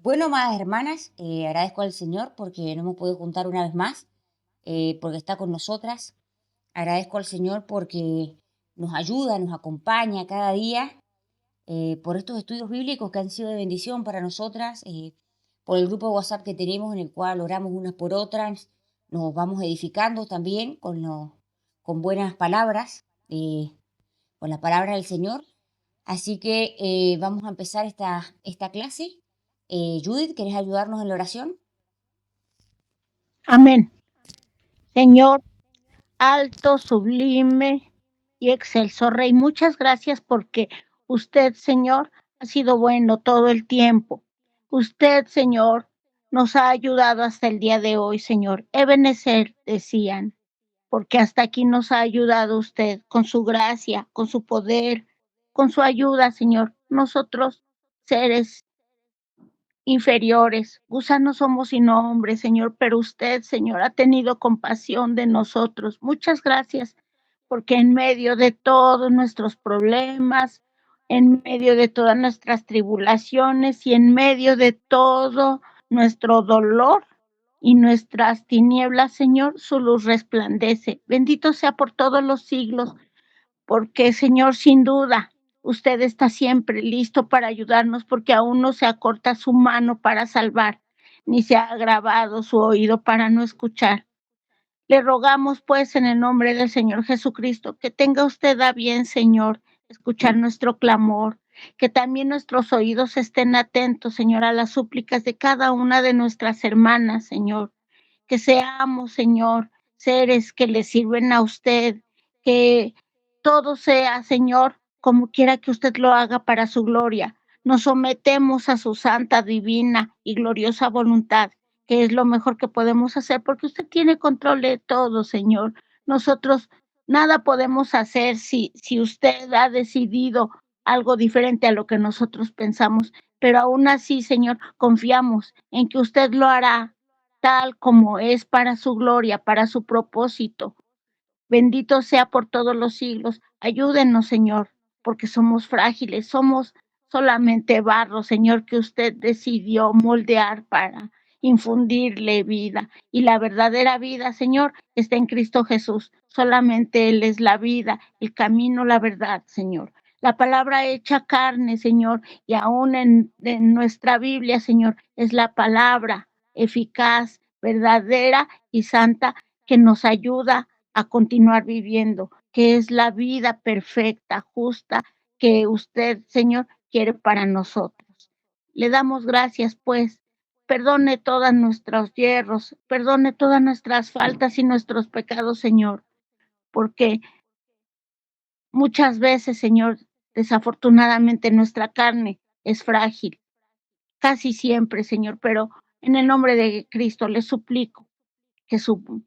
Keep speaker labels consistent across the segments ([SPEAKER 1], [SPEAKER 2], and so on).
[SPEAKER 1] Bueno, amadas hermanas, agradezco al Señor porque no hemos podido juntar una vez más, porque está con nosotras. Agradezco al Señor porque nos ayuda, nos acompaña cada día, por estos estudios bíblicos que han sido de bendición para nosotras, por el grupo de WhatsApp que tenemos en el cual oramos unas por otras, nos vamos edificando también con buenas palabras, con la palabra del Señor. Así que vamos a empezar esta clase. Judith, ¿querés ayudarnos en la oración?
[SPEAKER 2] Amén. Señor, alto, sublime y excelso Rey, muchas gracias porque usted, Señor, ha sido bueno todo el tiempo. Usted, Señor, nos ha ayudado hasta el día de hoy, Señor. Ebenezer, decían, porque hasta aquí nos ha ayudado usted con su gracia, con su poder, con su ayuda, Señor. Nosotros, seres inferiores, gusanos somos y no hombres, Señor, pero usted, Señor, ha tenido compasión de nosotros. Muchas gracias, porque en medio de todos nuestros problemas, en medio de todas nuestras tribulaciones y en medio de todo nuestro dolor y nuestras tinieblas, Señor, su luz resplandece. Bendito sea por todos los siglos, porque Señor, sin duda, usted está siempre listo para ayudarnos, porque aún no se acorta su mano para salvar, ni se ha agravado su oído para no escuchar. Le rogamos, pues, en el nombre del Señor Jesucristo, que tenga usted a bien, Señor, escuchar nuestro clamor, que también nuestros oídos estén atentos, Señor, a las súplicas de cada una de nuestras hermanas, Señor, que seamos, Señor, seres que le sirven a usted, que todo sea, Señor, como quiera que usted lo haga para su gloria. Nos sometemos a su santa, divina y gloriosa voluntad, que es lo mejor que podemos hacer, porque usted tiene control de todo, Señor. Nosotros nada podemos hacer si usted ha decidido algo diferente a lo que nosotros pensamos, pero aún así, Señor, confiamos en que usted lo hará tal como es para su gloria, para su propósito. Bendito sea por todos los siglos. Ayúdenos, Señor, porque somos frágiles, somos solamente barro, Señor, que usted decidió moldear para infundirle vida. Y la verdadera vida, Señor, está en Cristo Jesús. Solamente Él es la vida, el camino, la verdad, Señor. La palabra hecha carne, Señor, y aún en nuestra Biblia, Señor, es la palabra eficaz, verdadera y santa que nos ayuda a continuar viviendo, que es la vida perfecta, justa, que usted, Señor, quiere para nosotros. Le damos gracias, pues. Perdone todos nuestros hierros, perdone todas nuestras faltas y nuestros pecados, Señor, porque muchas veces, Señor, desafortunadamente nuestra carne es frágil, casi siempre, Señor, pero en el nombre de Cristo le suplico que su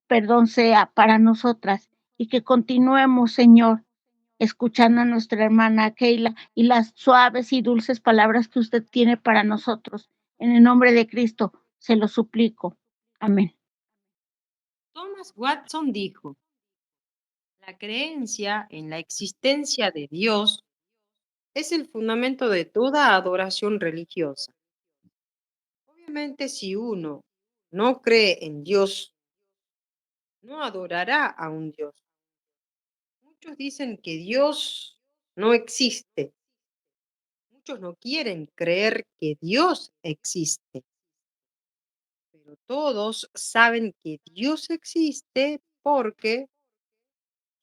[SPEAKER 2] perdón sea para nosotras y que continuemos, Señor, escuchando a nuestra hermana Keila y las suaves y dulces palabras que usted tiene para nosotros. En el nombre de Cristo se lo suplico. Amén.
[SPEAKER 3] Thomas Watson dijo, la creencia en la existencia de Dios es el fundamento de toda adoración religiosa. Obviamente, si uno no cree en Dios, no adorará a un Dios. Muchos dicen que Dios no existe. Muchos no quieren creer que Dios existe, pero todos saben que Dios existe porque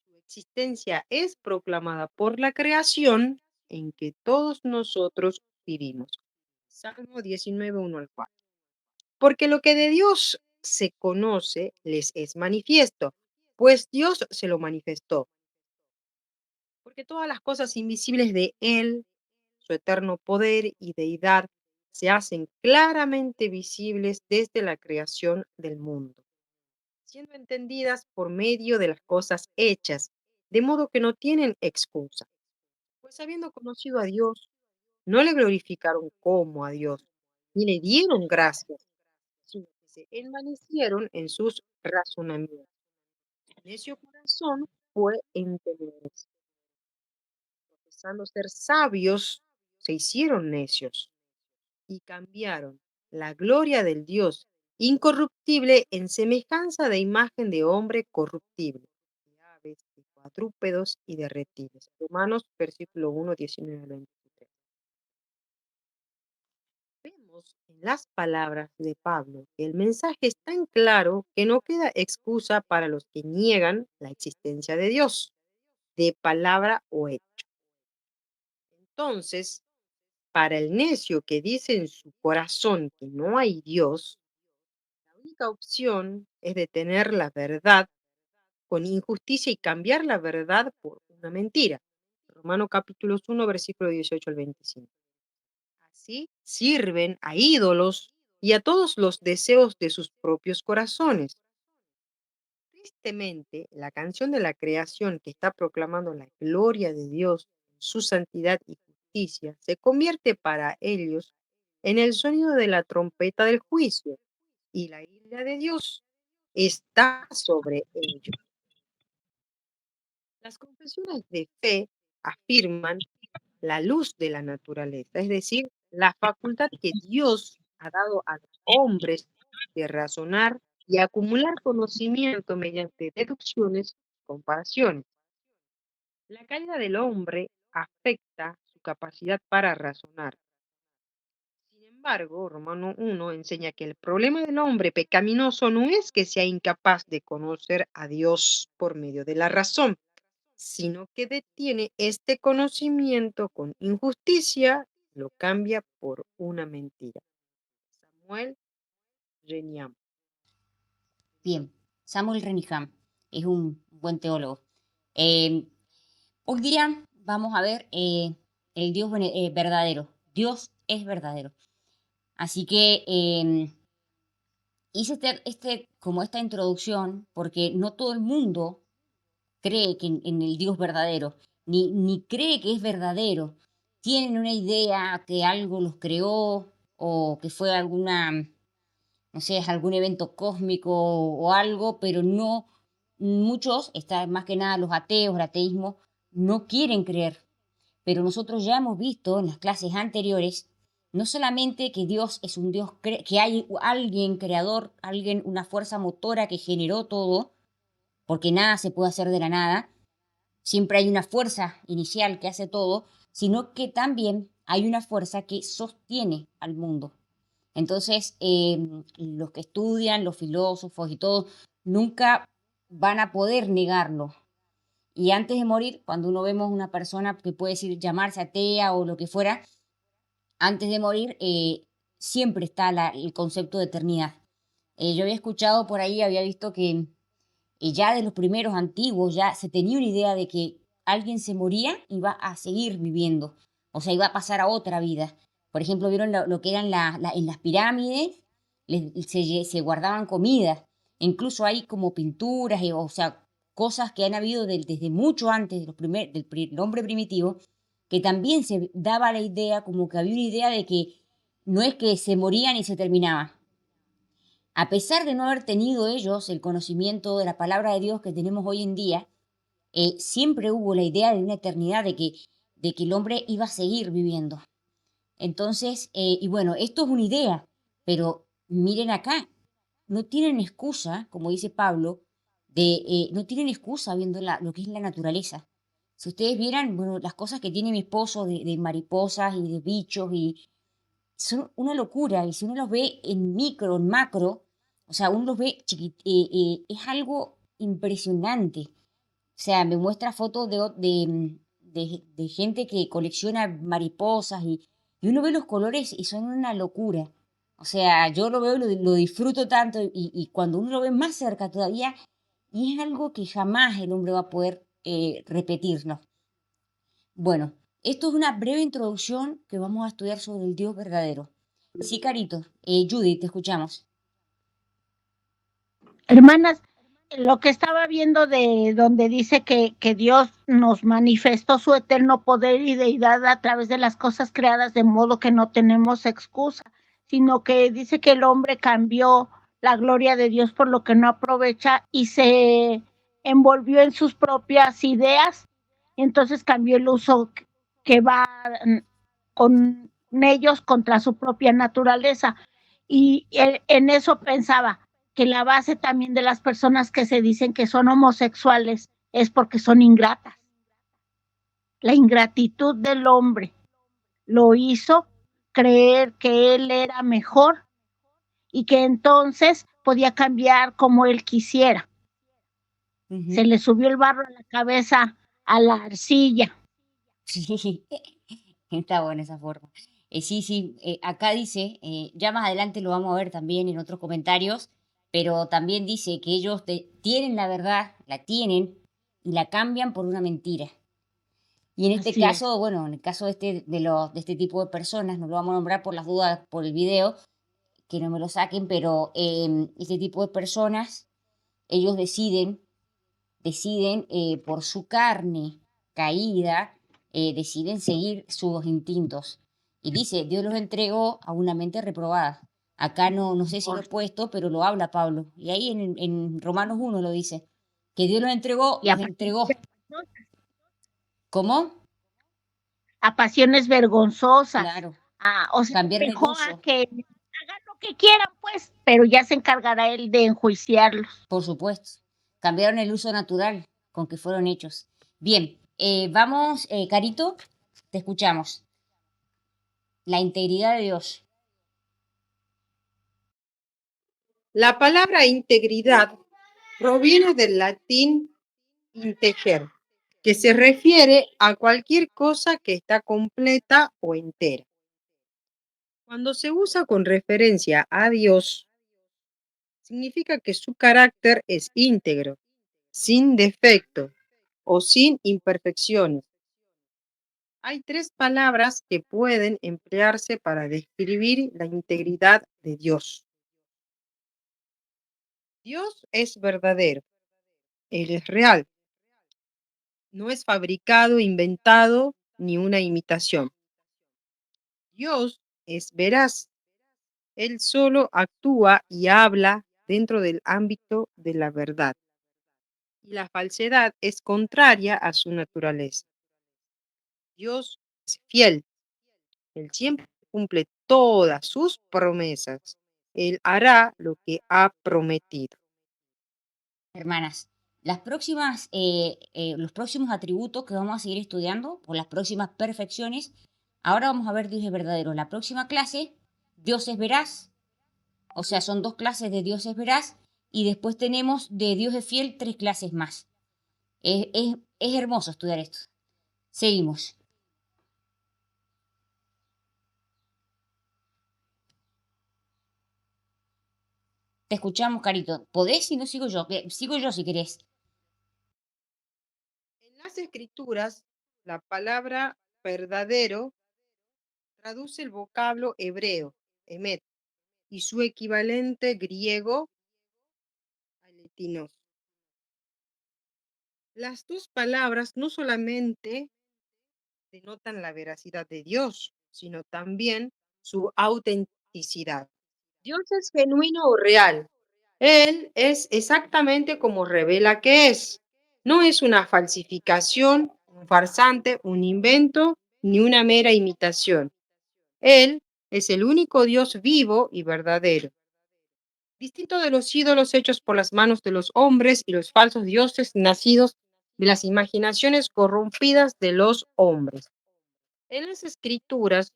[SPEAKER 3] su existencia es proclamada por la creación en que todos nosotros vivimos. Salmo 19, 1 al 4. Porque lo que de Dios se conoce les es manifiesto, pues Dios se lo manifestó. Porque todas las cosas invisibles de Él, su eterno poder y deidad, se hacen claramente visibles desde la creación del mundo, siendo entendidas por medio de las cosas hechas, de modo que no tienen excusa. Pues habiendo conocido a Dios, no le glorificaron como a Dios, ni le dieron gracias, sino que se envanecieron en sus razonamientos. Necio corazón fue entenebrecido. Profesando ser sabios, se hicieron necios y cambiaron la gloria del Dios incorruptible en semejanza de imagen de hombre corruptible, de aves, de cuadrúpedos y de reptiles. Romanos, versículo 1, 19 al 23. Vemos en las palabras de Pablo que el mensaje es tan claro que no queda excusa para los que niegan la existencia de Dios, de palabra o hecho. Entonces, para el necio que dice en su corazón que no hay Dios, la única opción es detener la verdad con injusticia y cambiar la verdad por una mentira. Romanos capítulo 1, versículo 18 al 25. Así sirven a ídolos y a todos los deseos de sus propios corazones. Tristemente, la canción de la creación que está proclamando la gloria de Dios, su santidad y justicia, se convierte para ellos en el sonido de la trompeta del juicio, y la ira de Dios está sobre ellos. Las confesiones de fe afirman la luz de la naturaleza, es decir, la facultad que Dios ha dado a los hombres de razonar y acumular conocimiento mediante deducciones y comparaciones. La caída del hombre afecta su capacidad para razonar. Sin embargo, Romano 1 enseña que el problema del hombre pecaminoso no es que sea incapaz de conocer a Dios por medio de la razón, sino que detiene este conocimiento con injusticia, lo cambia por una mentira. Samuel Reniam.
[SPEAKER 1] Bien, Samuel Renningham es un buen teólogo. Hoy día vamos a ver el Dios verdadero. Dios es verdadero. Así que hice como esta introducción porque no todo el mundo cree que en el Dios verdadero, ni cree que es verdadero. Tienen una idea que algo los creó o que fue alguna, no sé, algún evento cósmico o algo, pero no, muchos, más que nada los ateos, el ateísmo, no quieren creer. Pero nosotros ya hemos visto en las clases anteriores, no solamente que Dios es un Dios, que hay alguien creador, alguien, una fuerza motora que generó todo, porque nada se puede hacer de la nada, siempre hay una fuerza inicial que hace todo, sino que también hay una fuerza que sostiene al mundo. Entonces, los que estudian, los filósofos y todo, nunca van a poder negarlo. Y antes de morir, cuando uno vemos una persona que puede decir llamarse atea o lo que fuera, antes de morir siempre está el concepto de eternidad. Yo había escuchado por ahí, había visto que ya de los primeros antiguos ya se tenía una idea de que alguien se moría y va a seguir viviendo, o sea, iba a pasar a otra vida. Por ejemplo, vieron lo que eran en las pirámides, se guardaban comida, incluso hay como pinturas, o sea, cosas que han habido desde mucho antes de del hombre primitivo, que también se daba la idea, como que había una idea de que no es que se morían y se terminaba. A pesar de no haber tenido ellos el conocimiento de la palabra de Dios que tenemos hoy en día, siempre hubo la idea de una eternidad, de que el hombre iba a seguir viviendo. Entonces, y bueno, esto es una idea, pero miren acá, no tienen excusa, como dice Pablo, no tienen excusa viendo lo que es la naturaleza. Si ustedes vieran, bueno, las cosas que tiene mi esposo de mariposas y de bichos, y son una locura, y si uno los ve en micro, en macro, o sea, uno los ve es algo impresionante. O sea, me muestra fotos de gente que colecciona mariposas y uno ve los colores y son una locura. O sea, yo lo veo y lo disfruto tanto y cuando uno lo ve más cerca todavía, y es algo que jamás el hombre va a poder repetirnos. Bueno, esto es una breve introducción que vamos a estudiar sobre el Dios verdadero. Sí, Carito. Judy, te escuchamos.
[SPEAKER 2] Hermanas, lo que estaba viendo de donde dice que Dios nos manifestó su eterno poder y deidad a través de las cosas creadas, de modo que no tenemos excusa, sino que dice que el hombre cambió la gloria de Dios por lo que no aprovecha y se envolvió en sus propias ideas, entonces cambió el uso que va con ellos contra su propia naturaleza. Y en eso pensaba que la base también de las personas que se dicen que son homosexuales es porque son ingratas. La ingratitud del hombre lo hizo creer que él era mejor y que entonces podía cambiar como él quisiera. Se le subió el barro a la cabeza a la arcilla.
[SPEAKER 1] Sí, está buena esa forma. Sí, acá dice, ya más adelante lo vamos a ver también en otros comentarios, pero también dice que ellos tienen la verdad, la tienen y la cambian por una mentira. Y en este
[SPEAKER 2] Así es.
[SPEAKER 1] caso, bueno, en el caso de este tipo de personas, no lo vamos a nombrar por las dudas por el video, que no me lo saquen, pero este tipo de personas, ellos deciden por su carne caída, deciden seguir sus instintos. Y dice, Dios los entregó a una mente reprobada. Acá no sé si lo he puesto, pero lo habla Pablo. Y ahí en Romanos 1 lo dice, que Dios
[SPEAKER 2] Y
[SPEAKER 1] los entregó. ¿Cómo?
[SPEAKER 2] a pasiones vergonzosas.
[SPEAKER 1] Claro,
[SPEAKER 2] O sea,
[SPEAKER 1] cambiaron el
[SPEAKER 2] dejó a
[SPEAKER 1] uso,
[SPEAKER 2] que hagan lo que quieran, pues, pero ya se encargará él de enjuiciarlos.
[SPEAKER 1] por supuesto. Cambiaron el uso natural con que fueron hechos. Bien, vamos, Carito, te escuchamos. La integridad de Dios.
[SPEAKER 3] La palabra integridad proviene del latín integer, que se refiere a cualquier cosa que está completa o entera. Cuando se usa con referencia a Dios, significa que su carácter es íntegro, sin defecto o sin imperfecciones. Hay tres palabras que pueden emplearse para describir la integridad de Dios. Dios es verdadero, Él es real, no es fabricado, inventado ni una imitación. Dios es veraz, Él solo actúa y habla dentro del ámbito de la verdad. Y la falsedad es contraria a su naturaleza. Dios es fiel, Él siempre cumple todas sus promesas. Él hará lo que ha prometido.
[SPEAKER 1] Hermanas, los próximos atributos que vamos a seguir estudiando, o las próximas perfecciones, ahora vamos a ver Dios es verdadero. La próxima clase, Dios es veraz, o sea, son dos clases de Dios es veraz, y después tenemos de Dios es fiel tres clases más. Es hermoso estudiar esto. Seguimos. Te escuchamos, Carito. ¿Podés si no sigo yo? Sigo yo si querés.
[SPEAKER 3] En las escrituras, la palabra verdadero traduce el vocablo hebreo, emet, y su equivalente griego, aletinos. Las dos palabras no solamente denotan la veracidad de Dios, sino también su autenticidad. Dios es genuino o real. Él es exactamente como revela que es. No es una falsificación, un farsante, un invento, ni una mera imitación. Él es el único Dios vivo y verdadero. Distinto de los ídolos hechos por las manos de los hombres y los falsos dioses nacidos de las imaginaciones corrompidas de los hombres. En las escrituras,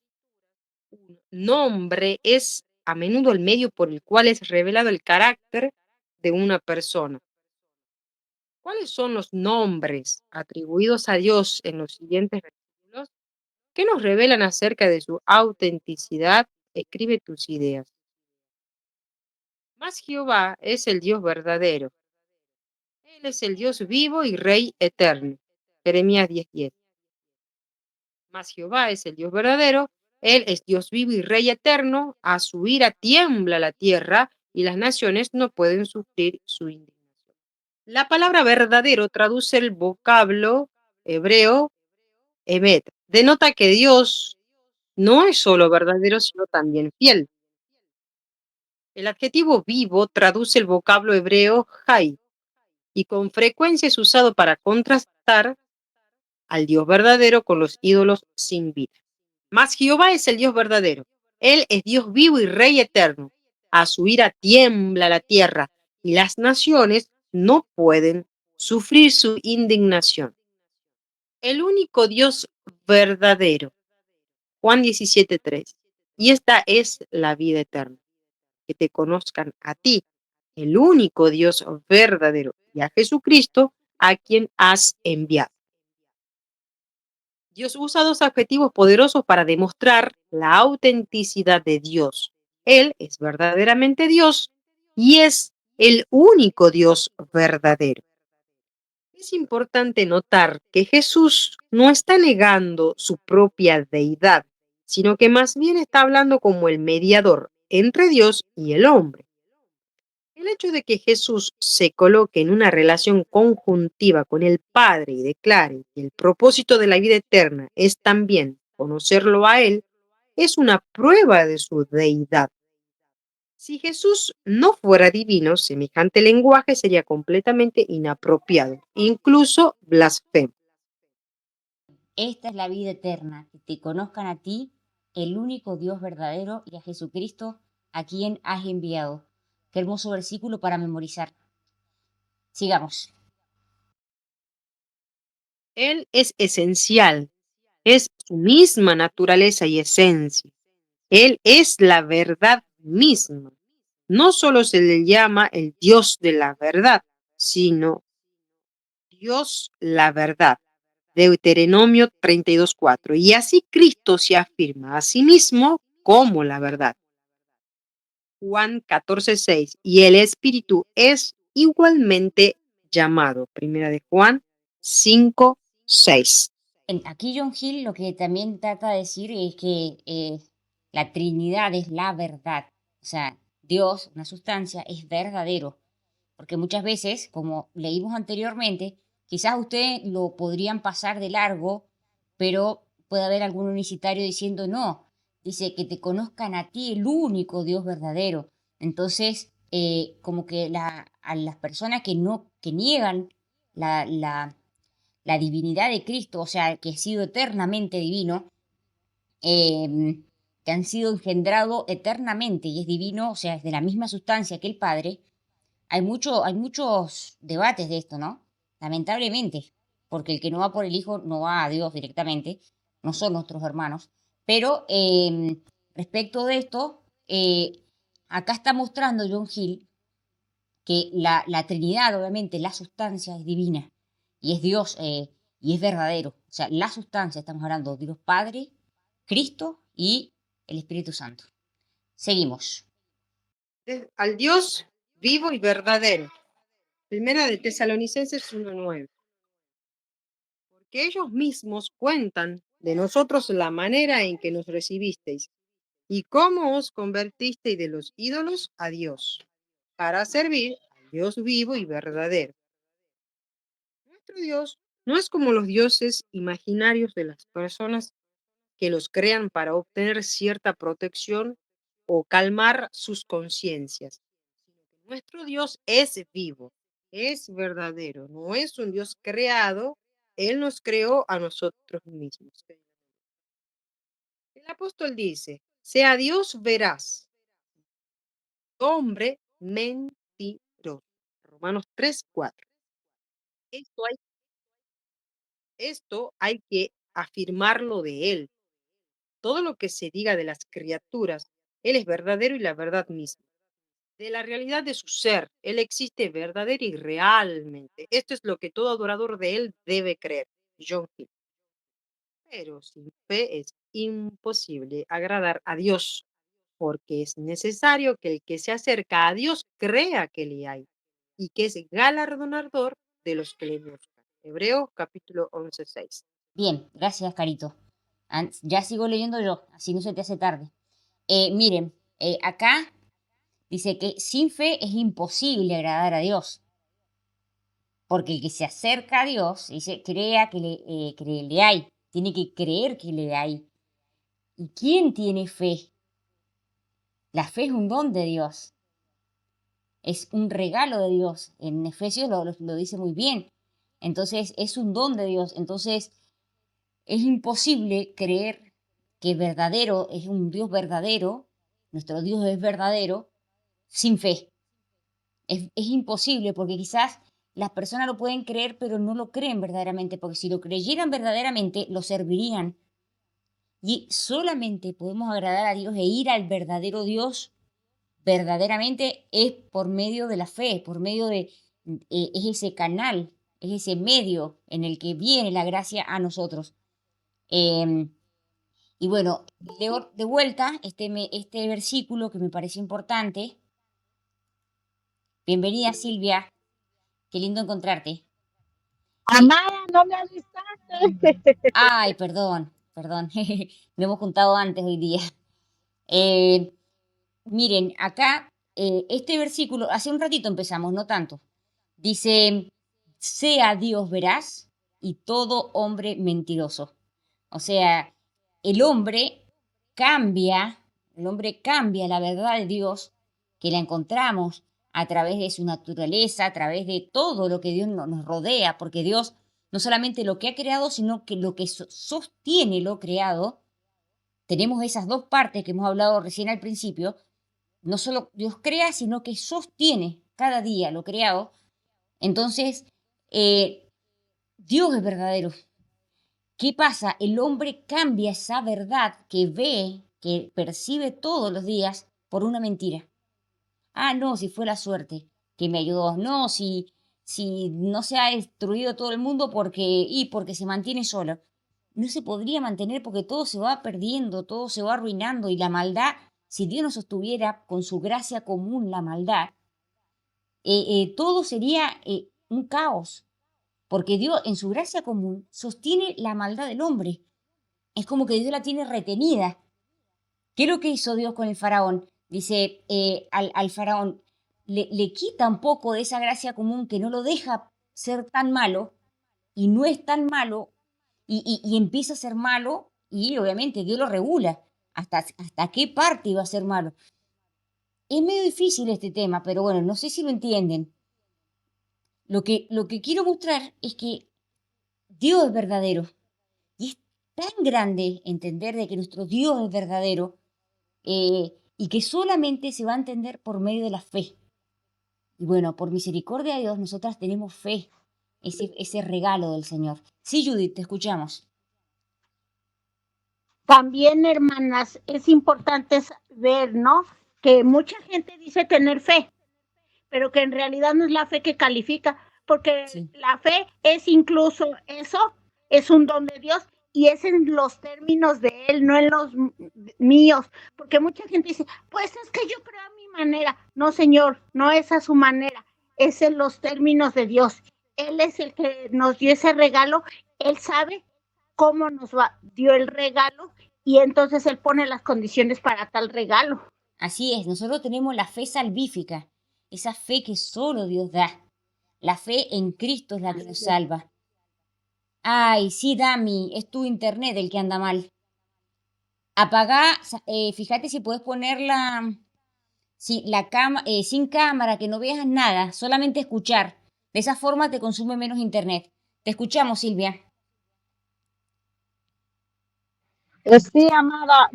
[SPEAKER 3] un nombre es a menudo el medio por el cual es revelado el carácter de una persona. ¿Cuáles son los nombres atribuidos a Dios en los siguientes versículos? ¿Qué nos revelan acerca de su autenticidad? Escribe tus ideas. Mas Jehová es el Dios verdadero. Él es el Dios vivo y Rey eterno. Jeremías 10:10. Mas Jehová es el Dios verdadero. Él es Dios vivo y Rey eterno. A su ira tiembla la tierra y las naciones no pueden sufrir su indignación. La palabra verdadero traduce el vocablo hebreo emet. Denota que Dios no es solo verdadero, sino también fiel. El adjetivo vivo traduce el vocablo hebreo hay y con frecuencia es usado para contrastar al Dios verdadero con los ídolos sin vida. Mas Jehová es el Dios verdadero. Él es Dios vivo y Rey eterno. A su ira tiembla la tierra y las naciones no pueden sufrir su indignación. El único Dios verdadero. Juan 17:3. Y esta es la vida eterna, que te conozcan a ti, el único Dios verdadero, y a Jesucristo, a quien has enviado. Dios usa dos adjetivos poderosos para demostrar la autenticidad de Dios. Él es verdaderamente Dios y es el único Dios verdadero. Es importante notar que Jesús no está negando su propia deidad, sino que más bien está hablando como el mediador entre Dios y el hombre. El hecho de que Jesús se coloque en una relación conjuntiva con el Padre y declare que el propósito de la vida eterna es también conocerlo a Él, es una prueba de su deidad. Si Jesús no fuera divino, semejante lenguaje sería completamente inapropiado, incluso blasfemo.
[SPEAKER 1] Esta es la vida eterna, que te conozcan a ti, el único Dios verdadero, y a Jesucristo, a quien has enviado. Qué hermoso versículo para memorizar. Sigamos.
[SPEAKER 3] Él es esencial, es su misma naturaleza y esencia. Él es la verdad misma. No solo se le llama el Dios de la verdad, sino Dios la verdad. Deuteronomio 32:4. Y así Cristo se afirma a sí mismo como la verdad. Juan 14:6. Y el Espíritu es igualmente llamado. Primera de Juan 5:6.
[SPEAKER 1] Aquí John Hill lo que también trata de decir es que la Trinidad es la verdad. O sea, Dios, una sustancia, es verdadero. Porque muchas veces, como leímos anteriormente, quizás ustedes lo podrían pasar de largo, pero puede haber algún unicitario diciendo no. Dice que te conozcan a ti, el único Dios verdadero. Entonces, como que a las personas que no, que niegan la, la la divinidad de Cristo, o sea, que ha sido eternamente divino, que han sido engendrado eternamente y es divino, o sea, es de la misma sustancia que el Padre, hay muchos debates de esto, ¿no? Lamentablemente, porque el que no va por el Hijo no va a Dios directamente, no son nuestros hermanos. Pero respecto de esto, acá está mostrando John Hill que la Trinidad, obviamente, la sustancia es divina y es Dios y es verdadero. O sea, la sustancia, estamos hablando de Dios Padre, Cristo y el Espíritu Santo. Seguimos.
[SPEAKER 3] Al Dios vivo y verdadero. Primera de Tesalonicenses 1:9. Porque ellos mismos cuentan de nosotros la manera en que nos recibisteis y cómo os convertisteis de los ídolos a Dios, para servir al Dios vivo y verdadero. Nuestro Dios no es como los dioses imaginarios de las personas que los crean para obtener cierta protección o calmar sus conciencias. Nuestro Dios es vivo, es verdadero, no es un Dios creado, Él nos creó a nosotros mismos. El apóstol dice, sea Dios veraz, hombre mentiroso. Romanos 3:4. Esto hay, esto hay que afirmarlo de Él. Todo lo que se diga de las criaturas, Él es verdadero y la verdad misma. De la realidad de su ser, Él existe verdadero y realmente. Esto es lo que todo adorador de Él debe creer. John Hill. Pero sin fe es imposible agradar a Dios, porque es necesario que el que se acerca a Dios crea que le hay y que es galardonador de los que le buscan. Hebreos capítulo 11:6.
[SPEAKER 1] Bien, gracias, Carito. Ya sigo leyendo yo, así no se te hace tarde. Miren, acá dice que sin fe es imposible agradar a Dios, porque el que se acerca a Dios, dice, crea que le hay, tiene que creer que le hay. ¿Y quién tiene fe? La fe es un don de Dios, es un regalo de Dios. En Efesios lo dice muy bien. Entonces es un don de Dios. Entonces es imposible creer que verdadero es un Dios verdadero, nuestro Dios es verdadero, sin fe. Es imposible porque quizás las personas lo pueden creer, pero no lo creen verdaderamente, porque si lo creyeran verdaderamente, lo servirían. Y solamente podemos agradar a Dios e ir al verdadero Dios verdaderamente es por medio de la fe, por medio de, es ese canal, es ese medio en el que viene la gracia a nosotros. Y bueno, leo de vuelta este versículo que me parece importante. Bienvenida Silvia, qué lindo encontrarte.
[SPEAKER 2] Amada, no me avisaste.
[SPEAKER 1] Ay, perdón, me hemos juntado antes hoy día. Eh, miren, acá, este versículo, hace un ratito empezamos, no tanto. Dice, sea Dios veraz y todo hombre mentiroso. O sea, el hombre el hombre cambia la verdad de Dios, que la encontramos a través de su naturaleza, a través de todo lo que Dios nos rodea, porque Dios no solamente lo que ha creado, sino que lo que sostiene lo creado. Tenemos esas dos partes que hemos hablado recién al principio. No solo Dios crea, sino que sostiene cada día lo creado. Entonces, Dios es verdadero. ¿Qué pasa? El hombre cambia esa verdad que ve, que percibe todos los días por una mentira. Ah, no, si fue la suerte que me ayudó. No, si no se ha destruido todo el mundo porque se mantiene solo. No se podría mantener porque todo se va perdiendo, todo se va arruinando y la maldad, si Dios no sostuviera con su gracia común la maldad, todo sería un caos, porque Dios en su gracia común sostiene la maldad del hombre. Es como que Dios la tiene retenida. ¿Qué es lo que hizo Dios con el faraón? Dice al faraón, le quita un poco de esa gracia común que no lo deja ser tan malo y no es tan malo y empieza a ser malo y obviamente Dios lo regula. ¿Hasta qué parte iba a ser malo? Es medio difícil este tema, pero bueno, no sé si lo entienden. Lo que quiero mostrar es que Dios es verdadero. Y es tan grande entender de que nuestro Dios es verdadero y que solamente se va a entender por medio de la fe. Y bueno, por misericordia de Dios, nosotras tenemos fe, ese regalo del Señor. Sí, Judith, te escuchamos.
[SPEAKER 2] También, hermanas, es importante ver, ¿no? Que mucha gente dice tener fe, pero que en realidad no es la fe que califica, porque
[SPEAKER 1] Sí.
[SPEAKER 2] la fe es incluso eso, es un don de Dios y es en los términos de Él, no en los míos, porque mucha gente dice, pues es que yo creo a mi manera. No, Señor, no es a su manera, es en los términos de Dios. Él es el que nos dio ese regalo, Él sabe cómo dio el regalo y entonces Él pone las condiciones para tal regalo.
[SPEAKER 1] Así es, nosotros tenemos la fe salvífica, esa fe que solo Dios da. La fe en Cristo es la que nos salva. Ay, sí, Dami, es tu internet el que anda mal. Apagá, fíjate si puedes ponerla sin cámara, que no veas nada, solamente escuchar. De esa forma te consume menos internet. Te escuchamos, Silvia.
[SPEAKER 4] Sí, amada,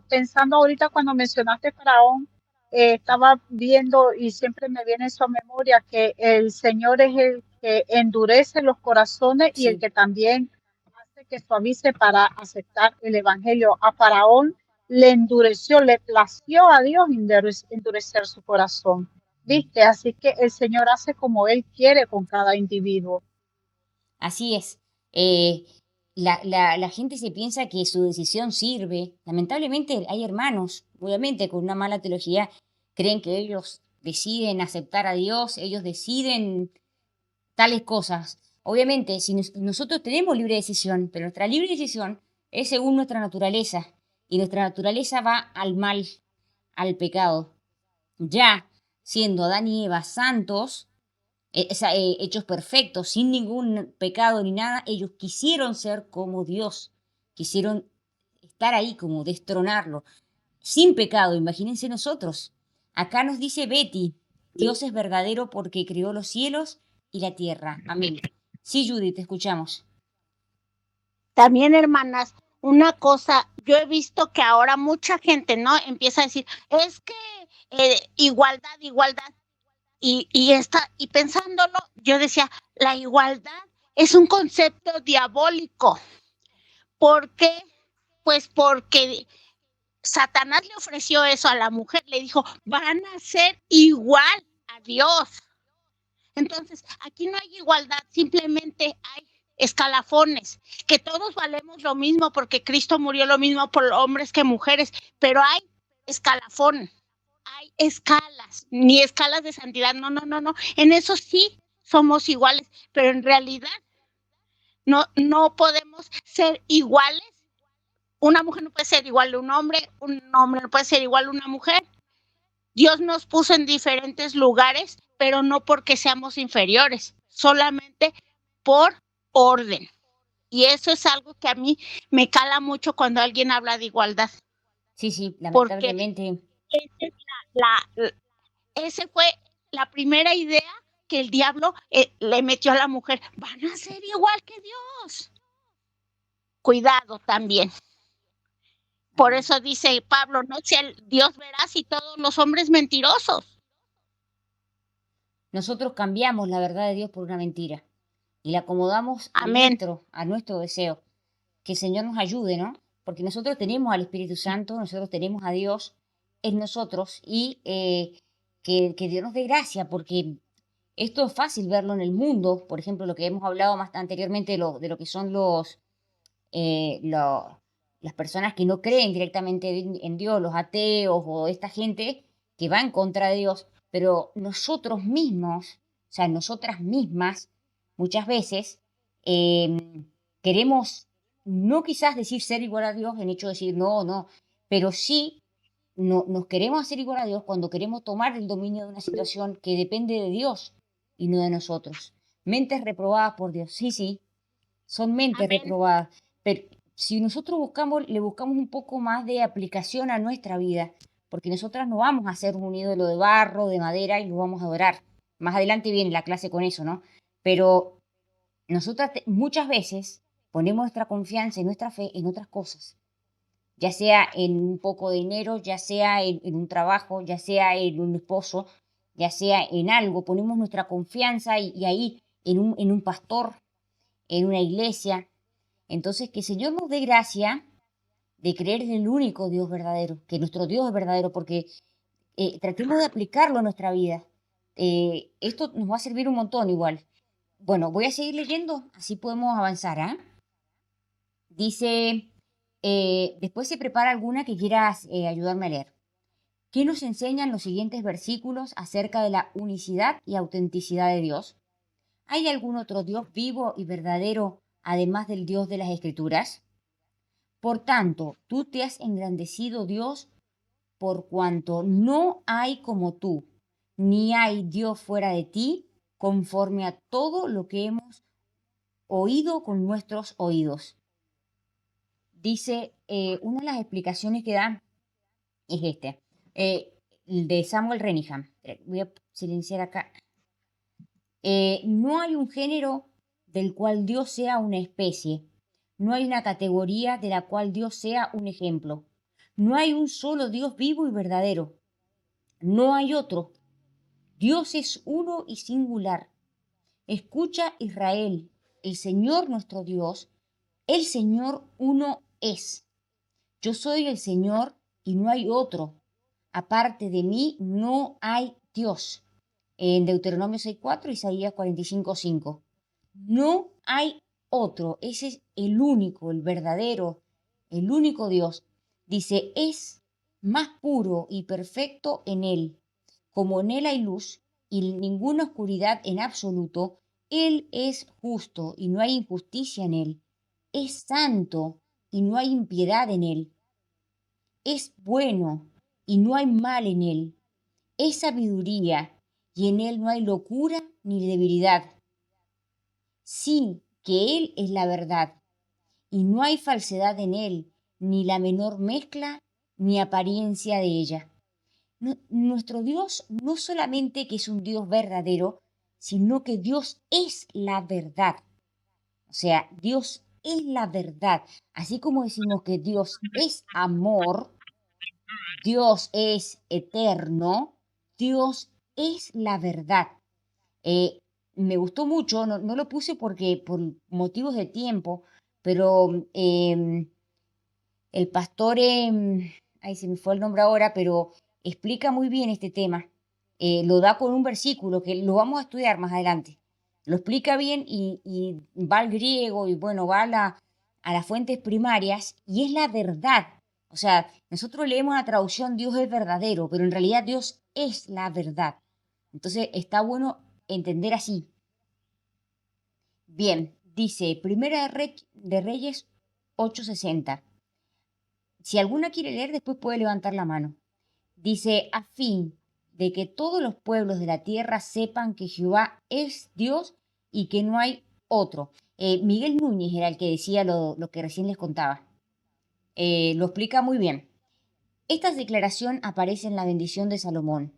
[SPEAKER 4] pensando ahorita cuando mencionaste Faraón, estaba viendo y siempre me viene eso a memoria que el Señor es el que endurece los corazones y el
[SPEAKER 1] Sí.
[SPEAKER 4] que también hace que suavice para aceptar el Evangelio. A Faraón le endureció, le plació a Dios endurecer su corazón. ¿Viste? Así que el Señor hace como Él quiere con cada individuo.
[SPEAKER 1] Así es. La gente se piensa que su decisión sirve. Lamentablemente hay hermanos, obviamente, con una mala teología, creen que ellos deciden aceptar a Dios, ellos deciden tales cosas. Obviamente, si nosotros tenemos libre decisión, pero nuestra libre decisión es según nuestra naturaleza, y nuestra naturaleza va al mal, al pecado. Ya siendo Adán y Eva santos, hechos perfectos, sin ningún pecado ni nada, ellos quisieron ser como Dios, quisieron estar ahí como destronarlo, sin pecado, imagínense nosotros. Acá nos dice Betty, Dios es verdadero porque creó los cielos y la tierra. Amén. Sí, Judy, te escuchamos.
[SPEAKER 2] También, hermanas, una cosa, yo he visto que ahora mucha gente, ¿no? Empieza a decir, es que igualdad, igualdad. Y pensándolo, yo decía, la igualdad es un concepto diabólico. ¿Por qué? Pues porque Satanás le ofreció eso a la mujer, le dijo, van a ser igual a Dios. Entonces, aquí no hay igualdad, simplemente hay escalafones, que todos valemos lo mismo porque Cristo murió lo mismo por hombres que mujeres, pero hay escalafón, hay escalas, ni escalas de santidad, no, no, no, no, en eso sí somos iguales, pero en realidad no podemos ser iguales. Una mujer no puede ser igual a un hombre no puede ser igual a una mujer. Dios nos puso en diferentes lugares, pero no porque seamos inferiores, solamente por orden. Y eso es algo que a mí me cala mucho cuando alguien habla de igualdad.
[SPEAKER 1] Sí,
[SPEAKER 2] Porque
[SPEAKER 1] lamentablemente.
[SPEAKER 2] esa fue la primera idea que el diablo le metió a la mujer. Van a ser igual que Dios. Cuidado también. Por eso dice Pablo, no sea el Dios veraz y todos los hombres mentirosos.
[SPEAKER 1] Nosotros cambiamos la verdad de Dios por una mentira y la acomodamos
[SPEAKER 2] Amén.
[SPEAKER 1] a nuestro deseo. Que el Señor nos ayude, ¿no? Porque nosotros tenemos al Espíritu Santo, nosotros tenemos a Dios en nosotros y que Dios nos dé gracia, porque esto es fácil verlo en el mundo, por ejemplo, lo que hemos hablado más anteriormente de lo que son las personas que no creen directamente en Dios, los ateos o esta gente que va en contra de Dios, pero nosotros mismos, o sea, nosotras mismas, muchas veces queremos no quizás decir ser igual a Dios en hecho de decir no, pero sí nos queremos hacer igual a Dios cuando queremos tomar el dominio de una situación que depende de Dios y no de nosotros. Mentes reprobadas por Dios, sí, son mentes
[SPEAKER 2] Amén.
[SPEAKER 1] reprobadas, pero si nosotros le buscamos un poco más de aplicación a nuestra vida, porque nosotras no vamos a hacer un ídolo de barro, de madera y lo vamos a adorar. Más adelante viene la clase con eso, ¿no? Pero nosotras muchas veces ponemos nuestra confianza y nuestra fe en otras cosas, ya sea en un poco de dinero, ya sea en un trabajo, ya sea en un esposo, ya sea en algo, ponemos nuestra confianza y ahí en un pastor, en una iglesia. Entonces, que el Señor nos dé gracia de creer en el único Dios verdadero, que nuestro Dios es verdadero, porque tratemos de aplicarlo a nuestra vida. Esto nos va a servir un montón igual. Bueno, voy a seguir leyendo, así podemos avanzar, ¿ah? Dice, después se prepara alguna que quieras ayudarme a leer. ¿Qué nos enseñan los siguientes versículos acerca de la unicidad y autenticidad de Dios? ¿Hay algún otro Dios vivo y verdadero además del Dios de las Escrituras? Por tanto, tú te has engrandecido, Dios, por cuanto no hay como tú, ni hay Dios fuera de ti, conforme a todo lo que hemos oído con nuestros oídos. Dice, una de las explicaciones que da es de Samuel Renningham. Voy a silenciar acá. No hay un género del cual Dios sea una especie. No hay una categoría de la cual Dios sea un ejemplo. No hay un solo Dios vivo y verdadero. No hay otro. Dios es uno y singular. Escucha, Israel, el Señor nuestro Dios, el Señor uno es. Yo soy el Señor y no hay otro. Aparte de mí no hay Dios. En Deuteronomio 6:4, Isaías 45:5. No hay otro. Ese es el único, el verdadero, el único Dios. Dice, es más puro y perfecto en Él. Como en Él hay luz y ninguna oscuridad en absoluto, Él es justo y no hay injusticia en Él. Es santo y no hay impiedad en Él. Es bueno y no hay mal en Él. Es sabiduría y en Él no hay locura ni debilidad. Sí, que Él es la verdad y no hay falsedad en Él, ni la menor mezcla ni apariencia de ella. Nuestro Dios no solamente que es un Dios verdadero, sino que Dios es la verdad. O sea, Dios es la verdad. Así como decimos que Dios es amor, Dios es eterno, Dios es la verdad. Eh, Me gustó mucho, no lo puse porque por motivos de tiempo, pero el pastor, ay, se me fue el nombre ahora, pero explica muy bien este tema. Lo da con un versículo que lo vamos a estudiar más adelante. Lo explica bien y va al griego y bueno, va a las fuentes primarias y es la verdad. O sea, nosotros leemos la traducción Dios es verdadero, pero en realidad Dios es la verdad. Entonces está bueno entender así. Bien, dice Primera de Reyes 8:60. Si alguna quiere leer, después puede levantar la mano. Dice, a fin de que todos los pueblos de la tierra sepan que Jehová es Dios y que no hay otro. Miguel Núñez era el que decía lo que recién les contaba. Lo explica muy bien. Esta declaración aparece en la bendición de Salomón,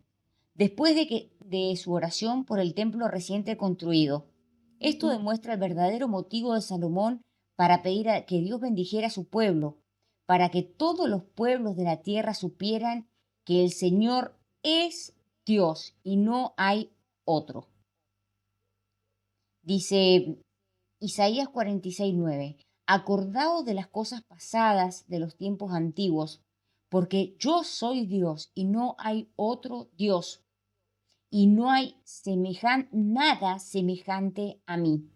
[SPEAKER 1] después de su oración por el templo reciente construido. Esto demuestra el verdadero motivo de Salomón para pedir a que Dios bendijera a su pueblo, para que todos los pueblos de la tierra supieran que el Señor es Dios y no hay otro. Dice Isaías 46:9, acordaos de las cosas pasadas de los tiempos antiguos, porque yo soy Dios y no hay otro Dios, y no hay nada semejante a mí.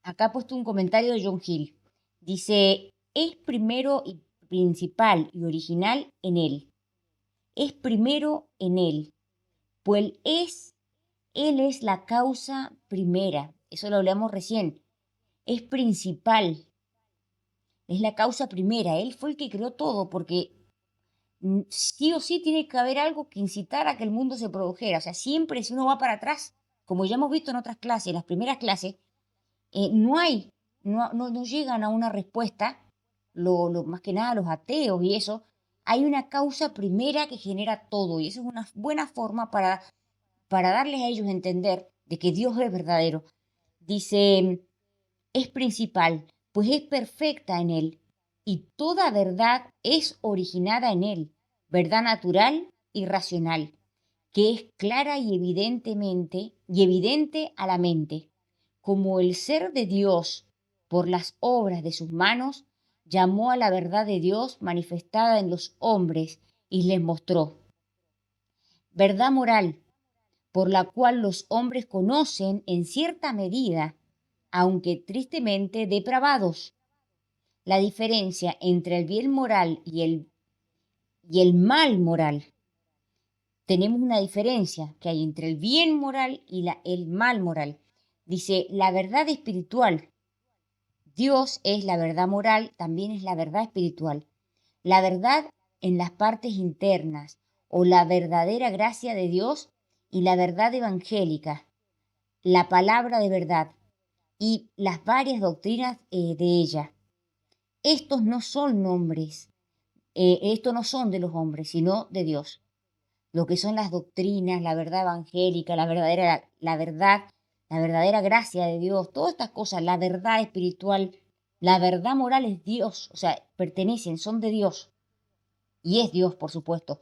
[SPEAKER 1] Acá he puesto un comentario de John Hill. Dice, es primero y principal y original en él. Es primero en él, pues él es la causa primera. Eso lo hablamos recién. Es principal, es la causa primera. Él fue el que creó todo, porque sí o sí tiene que haber algo que incitara a que el mundo se produjera. O sea, siempre si uno va para atrás, como ya hemos visto en otras clases, en las primeras clases, no llegan a una respuesta, más que nada los ateos y eso. Hay una causa primera que genera todo y eso es una buena forma para darles a ellos a entender de que Dios es verdadero. Dice, es principal, pues es perfecta en él, y toda verdad es originada en él, verdad natural y racional, que es clara y evidente a la mente, como el ser de Dios por las obras de sus manos llamó a la verdad de Dios manifestada en los hombres y les mostró. Verdad moral, por la cual los hombres conocen en cierta medida, aunque tristemente depravados, la diferencia entre el bien moral y el mal moral. Tenemos una diferencia que hay entre el bien moral y el mal moral. Dice, la verdad espiritual. Dios es la verdad moral, también es la verdad espiritual. La verdad en las partes internas o la verdadera gracia de Dios y la verdad evangélica, la palabra de verdad y las varias doctrinas de ella. Estos no son nombres, estos no son de los hombres, sino de Dios. Lo que son las doctrinas, la verdad evangélica, la verdad, la verdadera gracia de Dios, todas estas cosas, la verdad espiritual, la verdad moral es Dios, o sea, pertenecen, son de Dios. Y es Dios, por supuesto.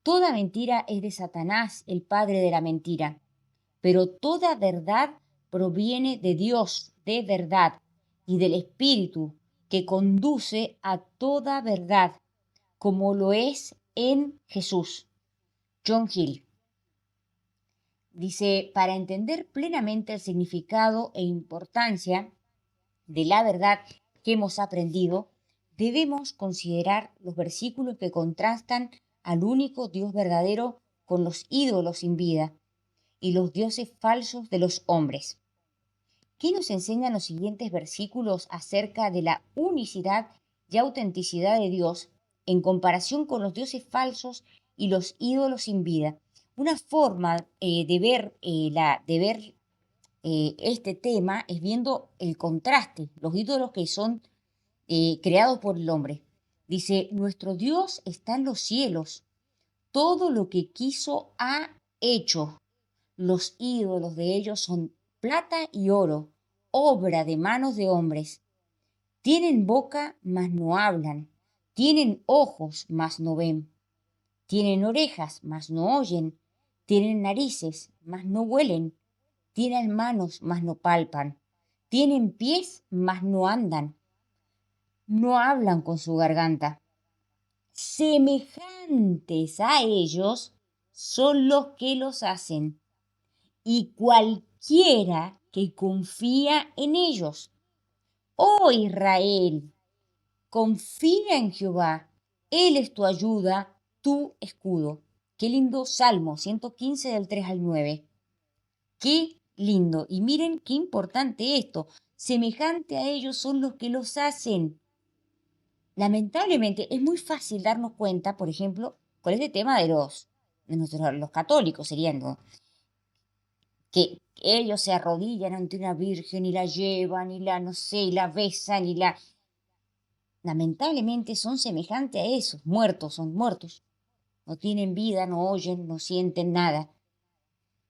[SPEAKER 1] Toda mentira es de Satanás, el padre de la mentira. Pero toda verdad proviene de Dios, de verdad, y del Espíritu, que conduce a toda verdad, como lo es en Jesús. John Hill dice, para entender plenamente el significado e importancia de la verdad que hemos aprendido, debemos considerar los versículos que contrastan al único Dios verdadero con los ídolos sin vida y los dioses falsos de los hombres. ¿Qué nos enseñan los siguientes versículos acerca de la unicidad y autenticidad de Dios en comparación con los dioses falsos y los ídolos sin vida? Una forma de ver este tema es viendo el contraste, los ídolos que son creados por el hombre. Dice, nuestro Dios está en los cielos, todo lo que quiso ha hecho. Los ídolos de ellos son plata y oro, obra de manos de hombres. Tienen boca, mas no hablan. Tienen ojos, mas no ven. Tienen orejas, mas no oyen. Tienen narices, mas no huelen. Tienen manos, mas no palpan. Tienen pies, mas no andan. No hablan con su garganta. Semejantes a ellos son los que los hacen, y cualquiera que confía en ellos. Oh Israel, confía en Jehová, Él es tu ayuda, tu escudo. Qué lindo Salmo 115 del 3 al 9. Qué lindo. Y miren qué importante esto. Semejante a ellos son los que los hacen. Lamentablemente es muy fácil darnos cuenta, por ejemplo, con este tema de los católicos serían, ¿no? Que ellos se arrodillan ante una virgen y la llevan y la, no sé, y la besan y la... Lamentablemente son semejantes a esos, muertos, son muertos. No tienen vida, no oyen, no sienten nada.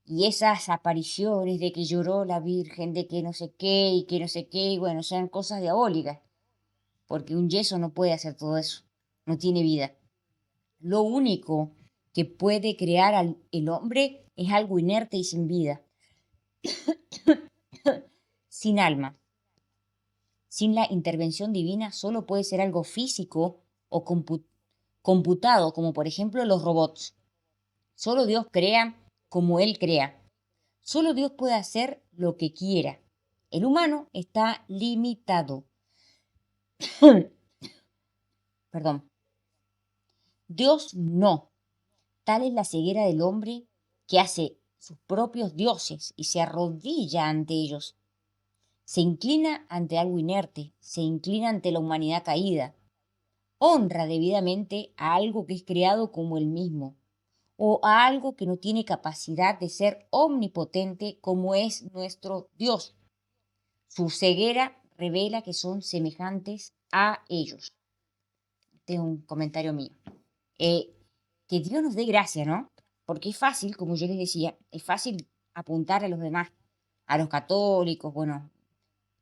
[SPEAKER 1] Y esas apariciones de que lloró la virgen, de que no sé qué y que no sé qué, y bueno, son cosas diabólicas. Porque un yeso no puede hacer todo eso, no tiene vida. Lo único que puede crear el hombre es algo inerte y sin vida, sin alma. Sin la intervención divina solo puede ser algo físico o computado, como por ejemplo los robots. Solo Dios crea como Él crea. Solo Dios puede hacer lo que quiera. El humano está limitado. Perdón. Dios no. Tal es la ceguera del hombre que hace sus propios dioses y se arrodilla ante ellos. Se inclina ante algo inerte, se inclina ante la humanidad caída. Honra debidamente a algo que es creado como él mismo, o a algo que no tiene capacidad de ser omnipotente como es nuestro Dios. Su ceguera revela que son semejantes a ellos. Este es un comentario mío. Que Dios nos dé gracia, ¿no? Porque es fácil, como yo les decía, es fácil apuntar a los demás, a los católicos, bueno,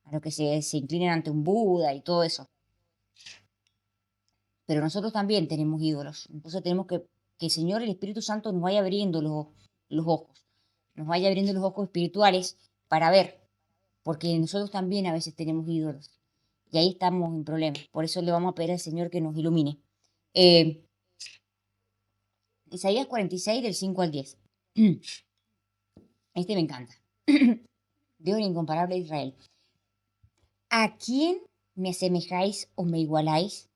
[SPEAKER 1] a los que se inclinan ante un Buda y todo eso. Pero nosotros también tenemos ídolos. Entonces tenemos que el Señor, el Espíritu Santo, nos vaya abriendo los ojos, nos vaya abriendo los ojos espirituales para ver, porque nosotros también a veces tenemos ídolos. Y ahí estamos en problemas. Por eso le vamos a pedir al Señor que nos ilumine. Isaías 46, del 5 al 10. Este me encanta. Dios el incomparable de Israel. ¿A quién me asemejáis o me igualáis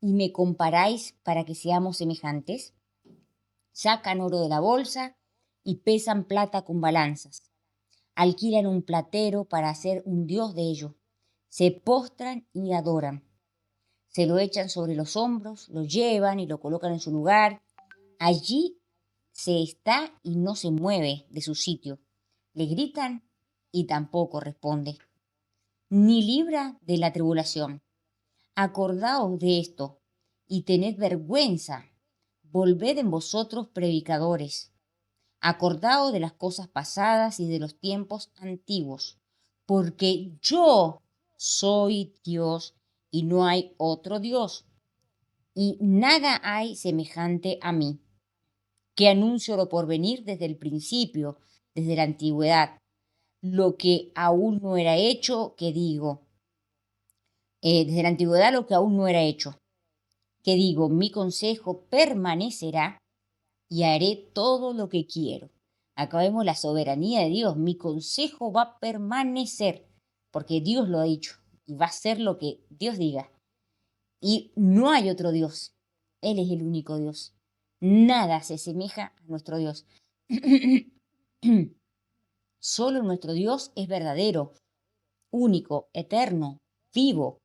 [SPEAKER 1] y me comparáis para que seamos semejantes? Sacan oro de la bolsa y pesan plata con balanzas. Alquilan un platero para hacer un dios de ello. Se postran y adoran. Se lo echan sobre los hombros, lo llevan y lo colocan en su lugar. Allí se está y no se mueve de su sitio. Le gritan y tampoco responde, ni libra de la tribulación. Acordaos de esto y tened vergüenza. Volved en vosotros predicadores. Acordaos de las cosas pasadas y de los tiempos antiguos, porque yo soy Dios y no hay otro Dios, y nada hay semejante a mí, que anuncio lo por venir desde el principio, desde la antigüedad, lo que aún no era hecho, que digo, desde la antigüedad lo que aún no era hecho, que digo, mi consejo permanecerá y haré todo lo que quiero. Acá vemos la soberanía de Dios, mi consejo va a permanecer, porque Dios lo ha dicho, y va a ser lo que Dios diga. Y no hay otro Dios, Él es el único Dios. Nada se asemeja a nuestro Dios. Solo nuestro Dios es verdadero, único, eterno, vivo.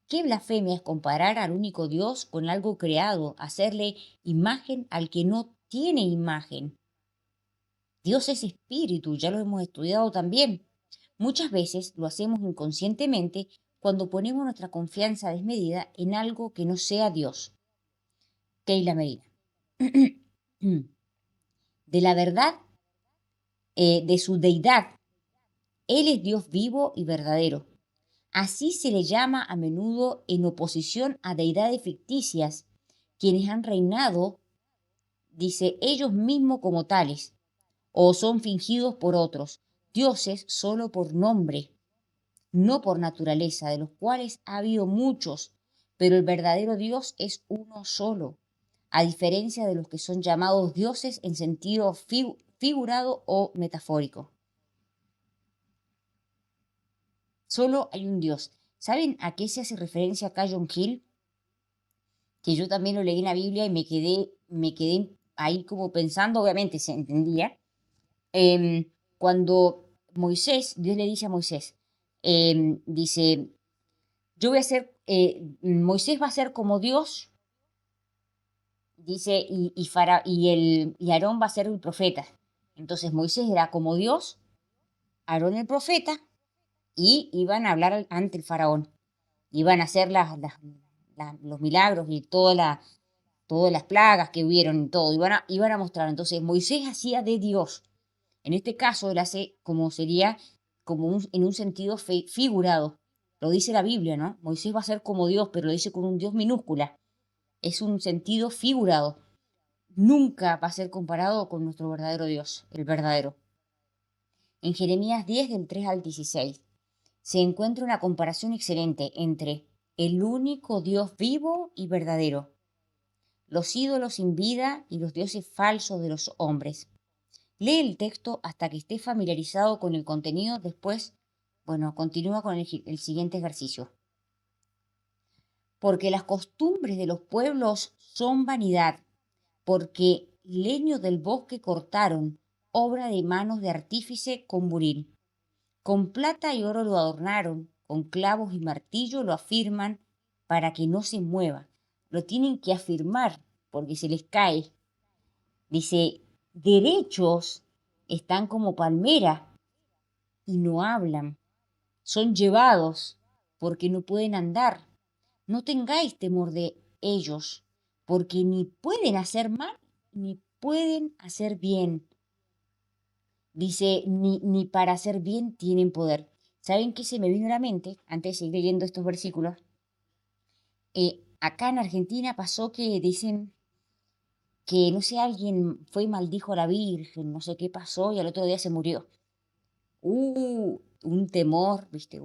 [SPEAKER 1] ¿Qué blasfemia es comparar al único Dios con algo creado, hacerle imagen al que no tiene imagen? Dios es espíritu, ya lo hemos estudiado también. Muchas veces lo hacemos inconscientemente cuando ponemos nuestra confianza desmedida en algo que no sea Dios. Keila Medina. De la verdad, de su deidad, Él es Dios vivo y verdadero. Así se le llama a menudo en oposición a deidades ficticias, quienes han reinado, dice, ellos mismos como tales, o son fingidos por otros, dioses solo por nombre, no por naturaleza, de los cuales ha habido muchos, pero el verdadero Dios es uno solo, a diferencia de los que son llamados dioses en sentido figurado o metafórico. Solo hay un Dios. ¿Saben a qué se hace referencia acá John Hill? Que yo también lo leí en la Biblia y me quedé ahí como pensando, obviamente se entendía. Cuando Moisés, Dios le dice a Moisés, dice, yo voy a ser, Moisés va a ser como Dios, dice, y Aarón va a ser el profeta. Entonces Moisés era como Dios, Aarón el profeta, y iban a hablar ante el faraón. Iban a hacer los milagros y todas las plagas que hubieron y todo. Iban a mostrar. Entonces Moisés hacía de Dios. En este caso él hace como sería como en un sentido figurado. Lo dice la Biblia, ¿no? Moisés va a ser como Dios, pero lo dice con un Dios minúscula. Es un sentido figurado. Nunca va a ser comparado con nuestro verdadero Dios, el verdadero. En Jeremías 10, del 3 al 16, se encuentra una comparación excelente entre el único Dios vivo y verdadero, los ídolos sin vida y los dioses falsos de los hombres. Lee el texto hasta que esté familiarizado con el contenido, después, continúa con el siguiente ejercicio. Porque las costumbres de los pueblos son vanidad, porque leño del bosque cortaron, obra de manos de artífice con buril. Con plata y oro lo adornaron, con clavos y martillo lo afirman para que no se mueva. Lo tienen que afirmar porque se les cae. Dice, derechos están como palmera y no hablan. Son llevados porque no pueden andar. No tengáis temor de ellos, porque ni pueden hacer mal ni pueden hacer bien. Dice, ni para hacer bien tienen poder. ¿Saben qué se me vino a la mente antes de seguir leyendo estos versículos? Acá en Argentina pasó que dicen que, no sé, alguien fue y maldijo a la Virgen, no sé qué pasó, y al otro día se murió. Un temor, ¿viste?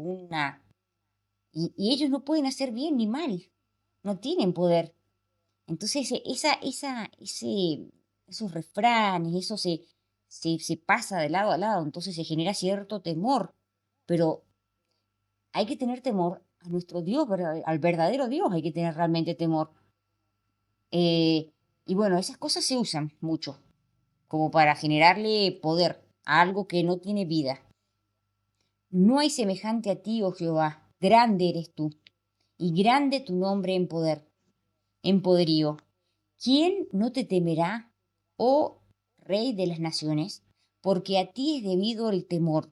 [SPEAKER 1] Y ellos no pueden hacer bien ni mal, no tienen poder. Entonces, esos refranes, eso se pasa de lado a lado, entonces se genera cierto temor, pero hay que tener temor a nuestro Dios, al verdadero Dios hay que tener realmente temor. Y bueno, esas cosas se usan mucho, como para generarle poder a algo que no tiene vida. No hay semejante a ti, oh Jehová, grande eres tú, y grande tu nombre en poderío. ¿Quién no te temerá, oh Rey de las naciones? Porque a ti es debido el temor,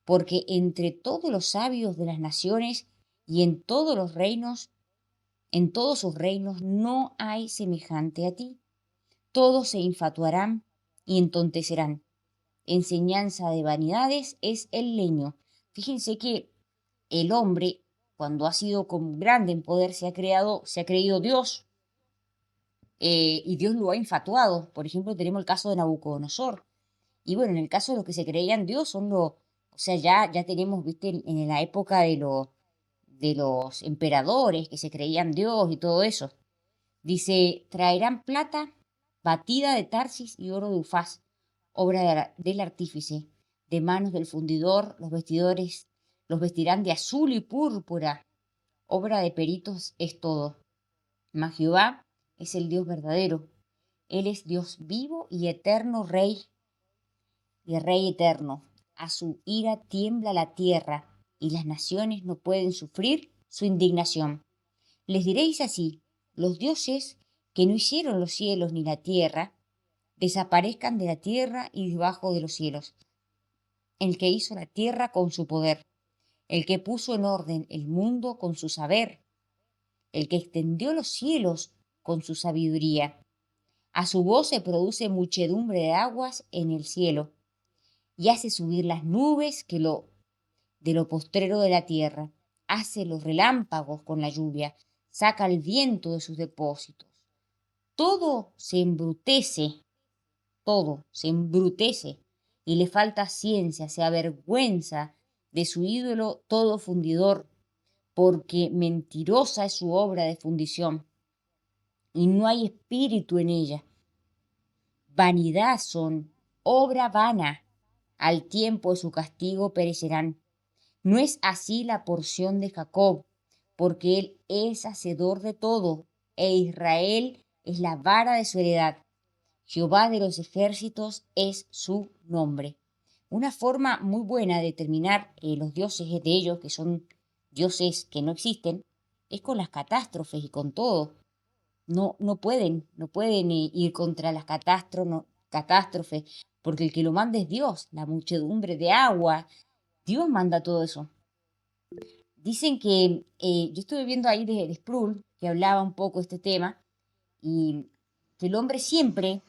[SPEAKER 1] porque entre todos los sabios de las naciones y en todos sus reinos no hay semejante a ti. Todos se infatuarán y entontecerán. Enseñanza de vanidades es el leño. Fíjense que el hombre, cuando ha sido como grande en poder, se ha creído Dios, y Dios lo ha infatuado. Por ejemplo, tenemos el caso de Nabucodonosor. Y bueno, en el caso de los que se creían Dios, o sea, ya tenemos, viste, en la época de los emperadores que se creían Dios y todo eso. Dice, traerán plata batida de Tarsis y oro de Ufaz, obra del artífice, de manos del fundidor, los vestirán de azul y púrpura, obra de peritos es todo. Mas Jehová es el Dios verdadero, Él es Dios vivo y eterno Rey, y Rey eterno. A su ira tiembla la tierra, y las naciones no pueden sufrir su indignación. Les diréis así, los dioses que no hicieron los cielos ni la tierra, desaparezcan de la tierra y debajo de los cielos. El que hizo la tierra con su poder, el que puso en orden el mundo con su saber, el que extendió los cielos con su sabiduría. A su voz se produce muchedumbre de aguas en el cielo, y hace subir las nubes que lo de lo postrero de la tierra, hace los relámpagos con la lluvia, saca el viento de sus depósitos. Todo se embrutece y le falta ciencia, se avergüenza de su ídolo todo fundidor, porque mentirosa es su obra de fundición y no hay espíritu en ella. Vanidad son, obra vana, al tiempo de su castigo perecerán. No es así la porción de Jacob, porque él es hacedor de todo, e Israel es la vara de su heredad. Jehová de los ejércitos es su nombre. Una forma muy buena de determinar los dioses de ellos, que son dioses que no existen, es con las catástrofes y con todo. No pueden ir contra las catástrofes, porque el que lo manda es Dios, la muchedumbre de agua. Dios manda todo eso. Dicen que, yo estuve viendo ahí de Sproul, que hablaba un poco de este tema, y que el hombre siempre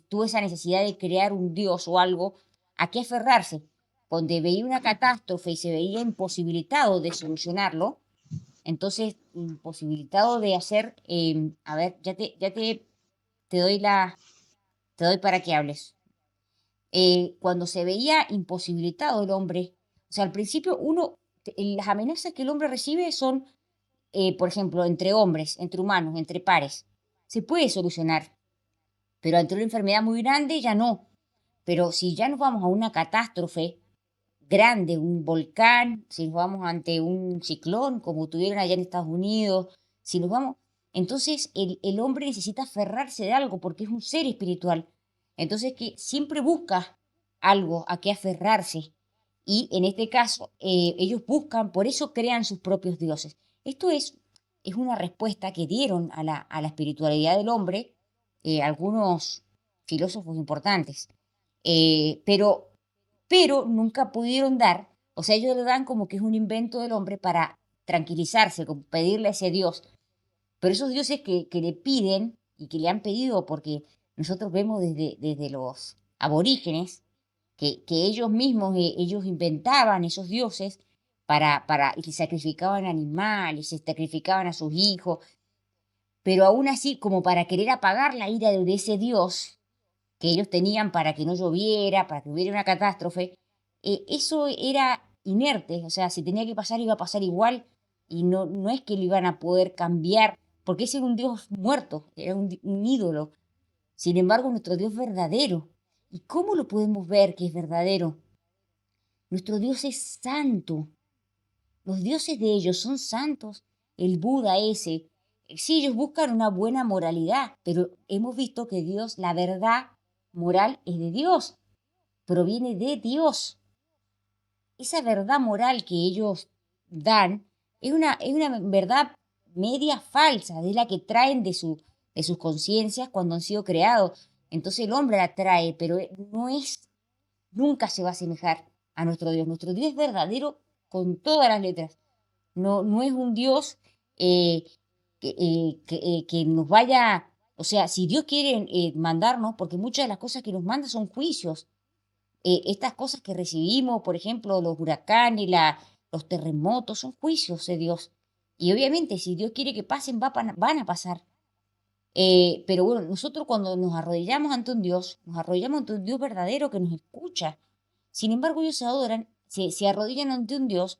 [SPEAKER 1] tuvo esa necesidad de crear un Dios o algo a qué aferrarse. Cuando veía una catástrofe y se veía imposibilitado de solucionarlo, entonces imposibilitado de hacer, a ver, te doy para que hables. Cuando se veía imposibilitado el hombre, o sea, al principio las amenazas que el hombre recibe son, por ejemplo, entre hombres, entre humanos, entre pares. Se puede solucionar, pero ante una enfermedad muy grande ya no. Pero si ya nos vamos a una catástrofe grande, un volcán, si nos vamos ante un ciclón, como tuvieron allá en Estados Unidos, si nos vamos, entonces el hombre necesita aferrarse de algo porque es un ser espiritual. Entonces que siempre busca algo a qué aferrarse. Y en este caso, ellos buscan, por eso crean sus propios dioses. Esto es una respuesta que dieron a la espiritualidad del hombre algunos filósofos importantes. Pero nunca pudieron dar, o sea, ellos le dan como que es un invento del hombre para tranquilizarse, como pedirle a ese Dios. Pero esos dioses que le piden y que le han pedido, porque nosotros vemos desde los aborígenes que ellos mismos, ellos inventaban esos dioses y que sacrificaban animales, se sacrificaban a sus hijos, pero aún así, como para querer apagar la ira de ese Dios que ellos tenían para que no lloviera, para que hubiera una catástrofe, eso era inerte, o sea, si tenía que pasar iba a pasar igual y no es que lo iban a poder cambiar, porque ese era un Dios muerto, era un ídolo. Sin embargo, nuestro Dios verdadero, ¿y cómo lo podemos ver que es verdadero? Nuestro Dios es santo, los dioses de ellos son santos, el Buda ese, sí, ellos buscan una buena moralidad, pero hemos visto que Dios, la verdad moral es de Dios, proviene de Dios. Esa verdad moral que ellos dan es una verdad media falsa, es la que traen de sus conciencias cuando han sido creados. Entonces el hombre la trae, pero nunca se va a asemejar a nuestro Dios. Nuestro Dios es verdadero con todas las letras. No es un Dios que nos vaya, o sea, si Dios quiere mandarnos, porque muchas de las cosas que nos manda son juicios. Estas cosas que recibimos, por ejemplo, los huracanes, los terremotos, son juicios de Dios. Y obviamente, si Dios quiere que pasen, van a pasar. Pero bueno, nosotros cuando nos arrodillamos ante un Dios, nos arrodillamos ante un Dios verdadero que nos escucha. Sin embargo, ellos se arrodillan ante un Dios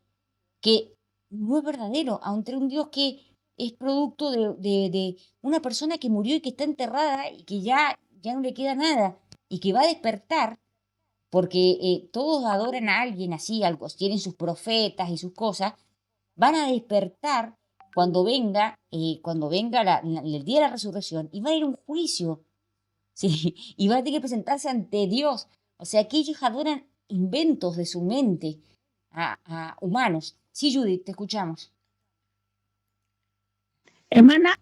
[SPEAKER 1] que no es verdadero, ante un Dios que es producto de una persona que murió y que está enterrada y que ya no le queda nada y que va a despertar porque todos adoran a alguien así, algo, tienen sus profetas y sus cosas, van a despertar cuando venga el día de la resurrección y va a ir a un juicio, ¿sí? Y va a tener que presentarse ante Dios. O sea, que ellos adoran inventos de su mente a humanos. Sí, Judith, te escuchamos.
[SPEAKER 2] Hermana,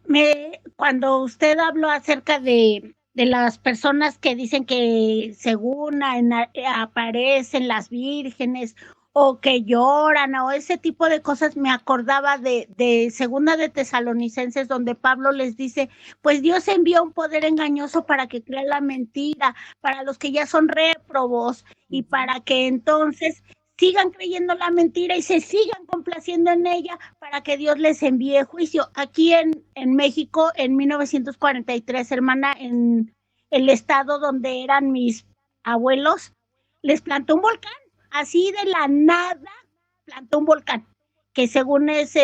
[SPEAKER 2] cuando usted habló acerca de las personas que dicen que según aparecen las vírgenes o que lloran o ese tipo de cosas, me acordaba de Segunda de Tesalonicenses, donde Pablo les dice, pues Dios envió un poder engañoso para que crean la mentira, para los que ya son réprobos y para que entonces sigan creyendo la mentira y se sigan complaciendo en ella para que Dios les envíe juicio. Aquí en México, en 1943, hermana, en el estado donde eran mis abuelos, les plantó un volcán. Así de la nada plantó un volcán, que según es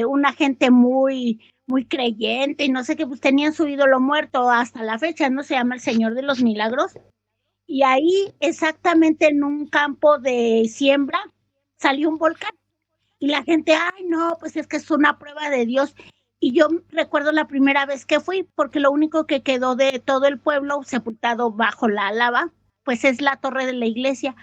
[SPEAKER 2] una gente muy creyente y no sé qué, pues tenían su ídolo muerto hasta la fecha, ¿no? Se llama el Señor de los Milagros. Y ahí, exactamente en un campo de siembra, salió un volcán. Y la gente, ay, no, pues es que es una prueba de Dios. Y yo recuerdo la primera vez que fui, porque lo único que quedó de todo el pueblo sepultado bajo la lava, pues es la torre de la iglesia.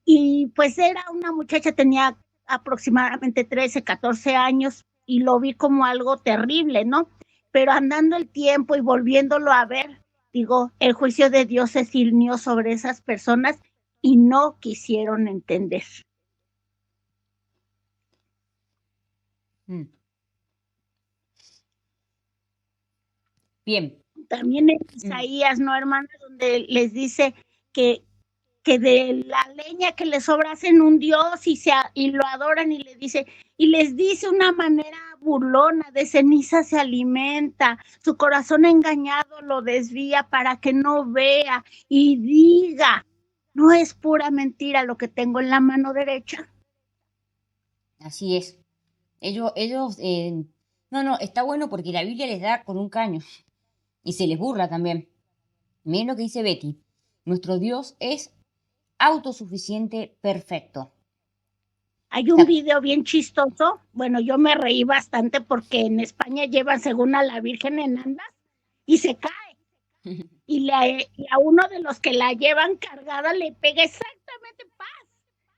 [SPEAKER 2] Y pues era una muchacha, tenía aproximadamente 13, 14 años y lo vi como algo terrible, ¿no? Pero andando el tiempo y volviéndolo a ver, digo, el juicio de Dios se ciñó sobre esas personas y no quisieron entender.
[SPEAKER 1] Bien.
[SPEAKER 2] También en Isaías, ¿no, hermana? Donde les dice que de la leña que les sobra hacen un dios y lo adoran y les dice una manera burlona, de ceniza se alimenta, su corazón engañado lo desvía para que no vea y diga, no es pura mentira lo que tengo en la mano derecha.
[SPEAKER 1] Así es. Ellos, no, está bueno porque la Biblia les da con un caño y se les burla también. Miren lo que dice Betty. Nuestro Dios es autosuficiente, perfecto.
[SPEAKER 2] Hay un video bien chistoso, bueno, yo me reí bastante porque en España llevan según a la Virgen en andas y se cae. Y a uno de los que la llevan cargada le pega exactamente paz.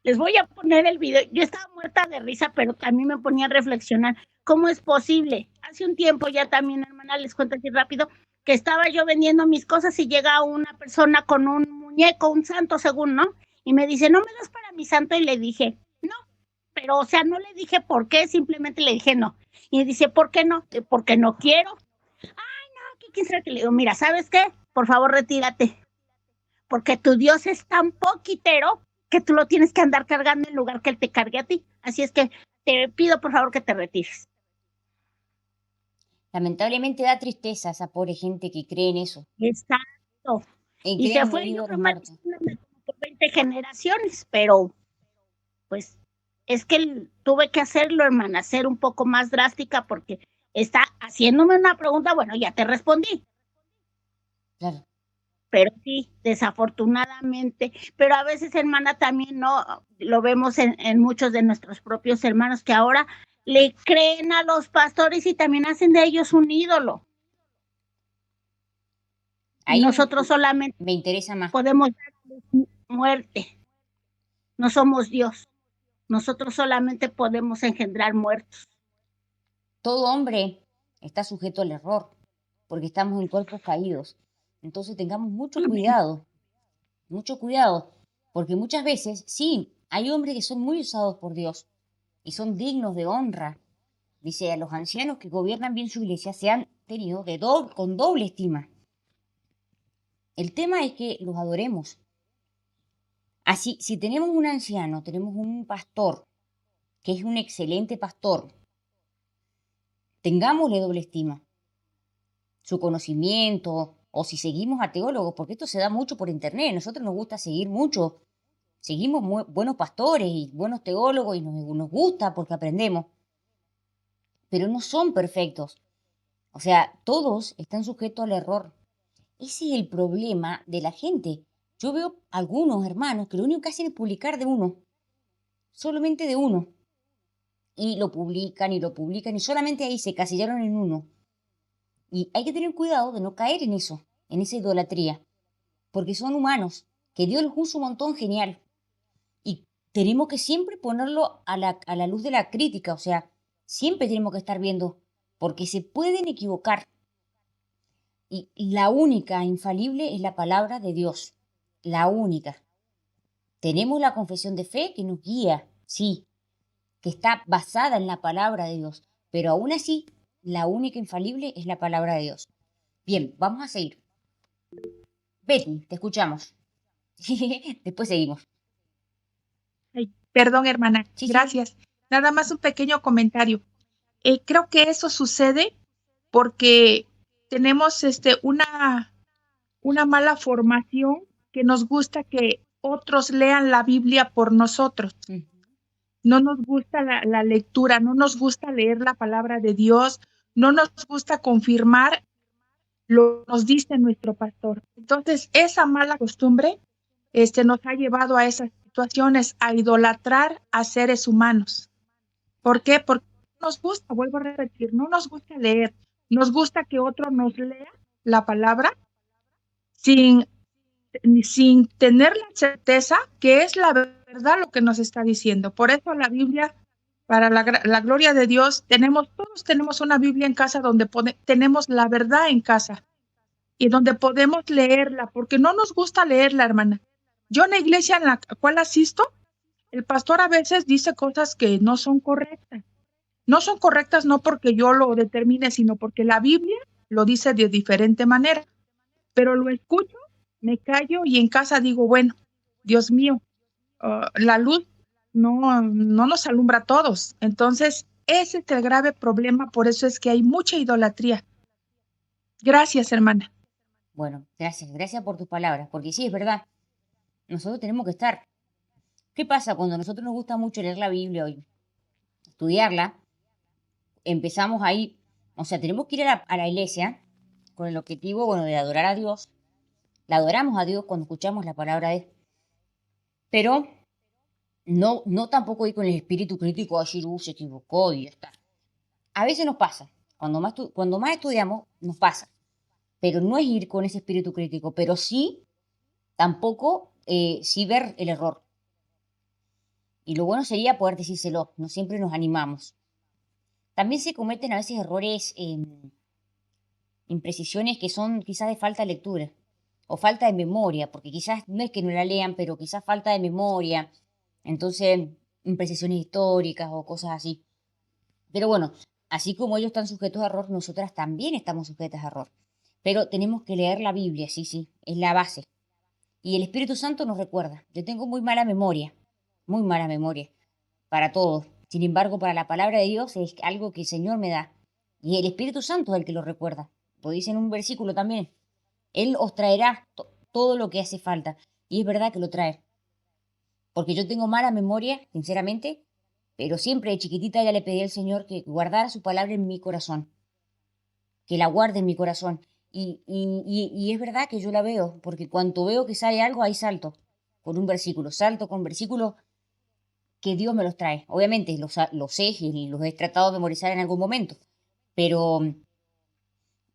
[SPEAKER 2] Les voy a poner el video. Yo estaba muerta de risa, pero también me ponía a reflexionar. ¿Cómo es posible? Hace un tiempo ya también, hermana, les cuento así rápido, que estaba yo vendiendo mis cosas y llega una persona con un muñeco, un santo según, ¿no? Y me dice, ¿no me das para mi santo? Y le dije, no. Pero, o sea, no le dije por qué, simplemente le dije no. Y dice, ¿por qué no? Porque no quiero. Ay, no, ¿qué quisiera que le digo? Mira, ¿sabes qué? Por favor, retírate. Porque tu Dios es tan poquitero que tú lo tienes que andar cargando en lugar que él te cargue a ti. Así es que te pido, por favor, que te retires.
[SPEAKER 1] Lamentablemente da tristeza a esa pobre gente que cree en eso.
[SPEAKER 2] Exacto. Y se fue, yo creo,
[SPEAKER 1] maldicionándome
[SPEAKER 2] como por 20 generaciones, pero pues es que tuve que hacerlo, hermana, ser un poco más drástica porque está haciéndome una pregunta, bueno, ya te respondí.
[SPEAKER 1] Claro.
[SPEAKER 2] Pero sí, desafortunadamente, pero a veces, hermana, también no lo vemos en muchos de nuestros propios hermanos que ahora le creen a los pastores y también hacen de ellos un ídolo.
[SPEAKER 1] Ahí
[SPEAKER 2] y nosotros solamente
[SPEAKER 1] me interesa más.
[SPEAKER 2] Podemos dar muerte. No somos Dios. Nosotros solamente podemos engendrar muertos.
[SPEAKER 1] Todo hombre está sujeto al error, porque estamos en cuerpos caídos. Entonces tengamos mucho cuidado, porque muchas veces, sí, hay hombres que son muy usados por Dios y son dignos de honra. Dice, a los ancianos que gobiernan bien su iglesia se han tenido con doble estima. El tema es que los adoremos. Así, si tenemos un anciano, tenemos un pastor, que es un excelente pastor, tengámosle doble estima. Su conocimiento, o si seguimos a teólogos, porque esto se da mucho por internet, a nosotros nos gusta seguir mucho, seguimos buenos pastores y buenos teólogos y nos gusta porque aprendemos, pero no son perfectos. O sea, todos están sujetos al error. Ese es el problema de la gente. Yo veo algunos hermanos que lo único que hacen es publicar de uno, solamente de uno, y lo publican y solamente ahí se casillaron en uno. Y hay que tener cuidado de no caer en eso, en esa idolatría, porque son humanos, que Dios los usa un montón genial. Y tenemos que siempre ponerlo a la luz de la crítica, o sea, siempre tenemos que estar viendo, porque se pueden equivocar. Y la única infalible es la palabra de Dios, la única. Tenemos la confesión de fe que nos guía, sí, que está basada en la palabra de Dios, pero aún así, la única infalible es la palabra de Dios. Bien, vamos a seguir. Betty, te escuchamos. Después seguimos.
[SPEAKER 5] Ay, perdón, hermana.
[SPEAKER 1] Sí, sí.
[SPEAKER 5] Gracias. Nada más un pequeño comentario. Creo que eso sucede porque tenemos una mala formación que nos gusta que otros lean la Biblia por nosotros.
[SPEAKER 1] Ujú.
[SPEAKER 5] No nos gusta la lectura, no nos gusta leer la palabra de Dios, no nos gusta confirmar lo que nos dice nuestro pastor. Entonces, esa mala costumbre nos ha llevado a esas situaciones, a idolatrar a seres humanos. ¿Por qué? Porque no nos gusta, vuelvo a repetir, no nos gusta leer, nos gusta que otro nos lea la palabra sin, sin tener la certeza que es la verdad lo que nos está diciendo. Por eso la Biblia, para la gloria de Dios, todos tenemos una Biblia en casa donde tenemos la verdad en casa y donde podemos leerla, porque no nos gusta leerla, hermana. Yo en la iglesia en la cual asisto, el pastor a veces dice cosas que no son correctas. No son correctas no porque yo lo determine, sino porque la Biblia lo dice de diferente manera. Pero lo escucho, me callo y en casa digo, bueno, Dios mío, la luz no nos alumbra a todos. Entonces, ese es el grave problema, por eso es que hay mucha idolatría. Gracias, hermana.
[SPEAKER 1] Bueno, gracias por tus palabras, porque sí, es verdad, nosotros tenemos que estar. ¿Qué pasa cuando a nosotros nos gusta mucho leer la Biblia y estudiarla? Empezamos ahí, o sea, tenemos que ir a la iglesia con el objetivo, bueno, de adorar a Dios. La adoramos a Dios cuando escuchamos la palabra de Él, pero no tampoco ir con el espíritu crítico a decir, se equivocó y ya está. A veces nos pasa, cuando más estudiamos, nos pasa, pero no es ir con ese espíritu crítico, pero sí, tampoco, sí ver el error. Y lo bueno sería poder decírselo, no siempre nos animamos. También se cometen a veces errores, imprecisiones que son quizás de falta de lectura o falta de memoria, porque quizás no es que no la lean, pero quizás falta de memoria, entonces imprecisiones históricas o cosas así. Pero bueno, así como ellos están sujetos a error, nosotras también estamos sujetas a error. Pero tenemos que leer la Biblia, sí, es la base. Y el Espíritu Santo nos recuerda. Yo tengo muy mala memoria para todo. Sin embargo, para la palabra de Dios es algo que el Señor me da. Y el Espíritu Santo es el que lo recuerda. Lo dice en un versículo también. Él os traerá todo lo que hace falta. Y es verdad que lo trae. Porque yo tengo mala memoria, sinceramente, pero siempre de chiquitita ya le pedí al Señor que guardara su palabra en mi corazón. Que la guarde en mi corazón. Y es verdad que yo la veo, porque cuando veo que sale algo, ahí salto con un versículo, salto con versículos que Dios me los trae. Obviamente los sé y los he tratado de memorizar en algún momento, pero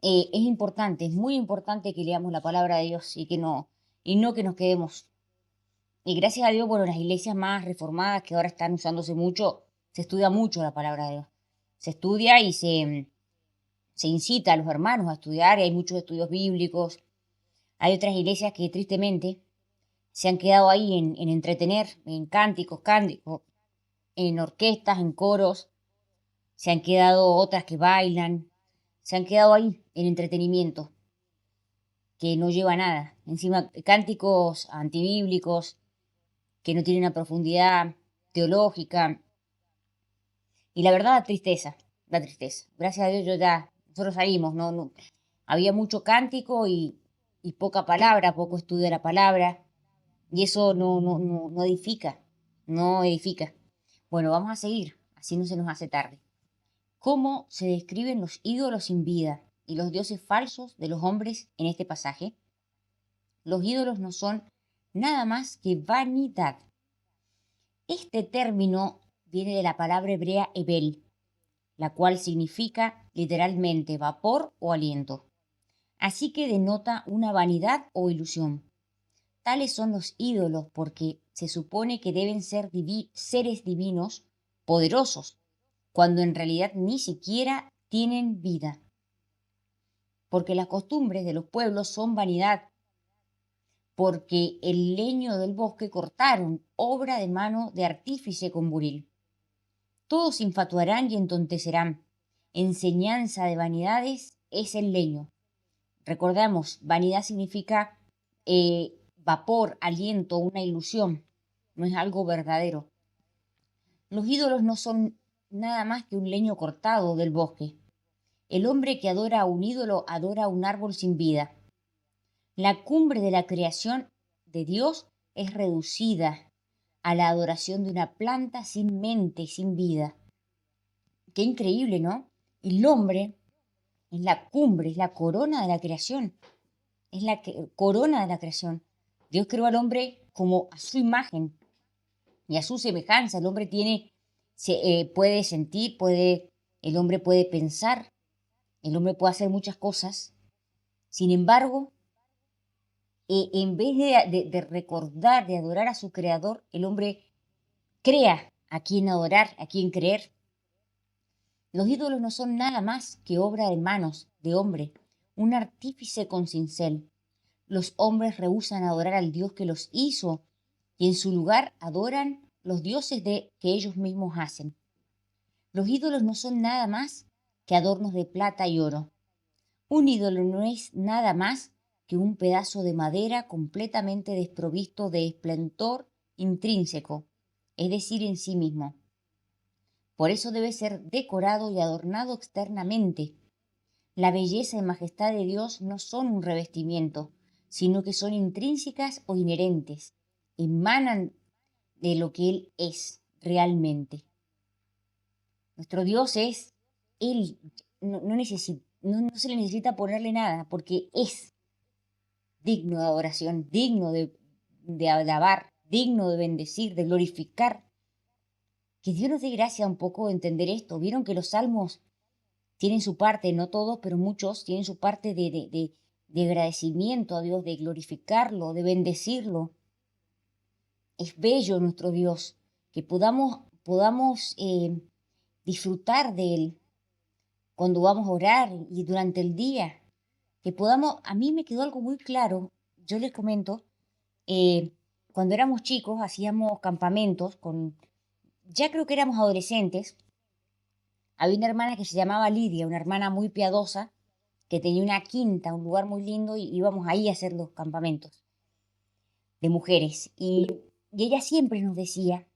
[SPEAKER 1] es importante, es muy importante que leamos la palabra de Dios y no que nos quedemos. Y gracias a Dios, bueno, las iglesias más reformadas que ahora están usándose mucho, se estudia mucho la palabra de Dios. Se estudia y se incita a los hermanos a estudiar y hay muchos estudios bíblicos. Hay otras iglesias que tristemente se han quedado ahí en entretener, en cánticos, en orquestas, en coros. Se han quedado otras que bailan. Se han quedado ahí en entretenimiento, que no lleva a nada. Encima, cánticos antibíblicos que no tienen una profundidad teológica. Y la verdad, da tristeza. Gracias a Dios nosotros salimos, no, había mucho cántico y poca palabra, poco estudio de la palabra. Y eso no edifica, no edifica. Bueno, vamos a seguir, así no se nos hace tarde. ¿Cómo se describen los ídolos sin vida y los dioses falsos de los hombres en este pasaje? Los ídolos no son nada más que vanidad. Este término viene de la palabra hebrea ebel, la cual significa literalmente vapor o aliento. Así que denota una vanidad o ilusión. Tales son los ídolos porque se supone que deben ser seres divinos poderosos, cuando en realidad ni siquiera tienen vida. Porque las costumbres de los pueblos son vanidad, porque el leño del bosque cortaron, obra de mano de artífice con buril. Todos se infatuarán y entontecerán. Enseñanza de vanidades es el leño. Recordamos, vanidad significa vapor, aliento, una ilusión. No es algo verdadero. Los ídolos no son nada más que un leño cortado del bosque. El hombre que adora a un ídolo adora a un árbol sin vida. La cumbre de la creación de Dios es reducida a la adoración de una planta sin mente, sin vida. Qué increíble, ¿no? El hombre es la cumbre, es la corona de la creación. Es la corona de la creación. Dios creó al hombre como a su imagen y a su semejanza. El hombre puede sentir, el hombre puede pensar, el hombre puede hacer muchas cosas. Sin embargo, en vez de recordar, de adorar a su creador, el hombre crea a quien adorar, a quien creer. Los ídolos no son nada más que obra de manos de hombre, un artífice con cincel. Los hombres rehúsan adorar al Dios que los hizo y en su lugar adoran los dioses que ellos mismos hacen. Los ídolos no son nada más que adornos de plata y oro. Un ídolo no es nada más que un pedazo de madera completamente desprovisto de esplendor intrínseco, es decir, en sí mismo. Por eso debe ser decorado y adornado externamente. La belleza y majestad de Dios no son un revestimiento, sino que son intrínsecas o inherentes, emanan de lo que Él es realmente. Nuestro Dios es, Él no se le necesita ponerle nada, porque es digno de adoración, digno de alabar, digno de bendecir, de glorificar. Que Dios nos dé gracia un poco de entender esto. Vieron que los salmos tienen su parte, no todos, pero muchos tienen su parte de agradecimiento a Dios, de glorificarlo, de bendecirlo. Es bello nuestro Dios, que podamos disfrutar de Él cuando vamos a orar y durante el día. Que podamos, a mí me quedó algo muy claro, yo les comento, cuando éramos chicos hacíamos campamentos ya creo que éramos adolescentes. Había una hermana que se llamaba Lidia, una hermana muy piadosa, que tenía una quinta, un lugar muy lindo, y íbamos ahí a hacer los campamentos de mujeres. Y ella siempre nos decía,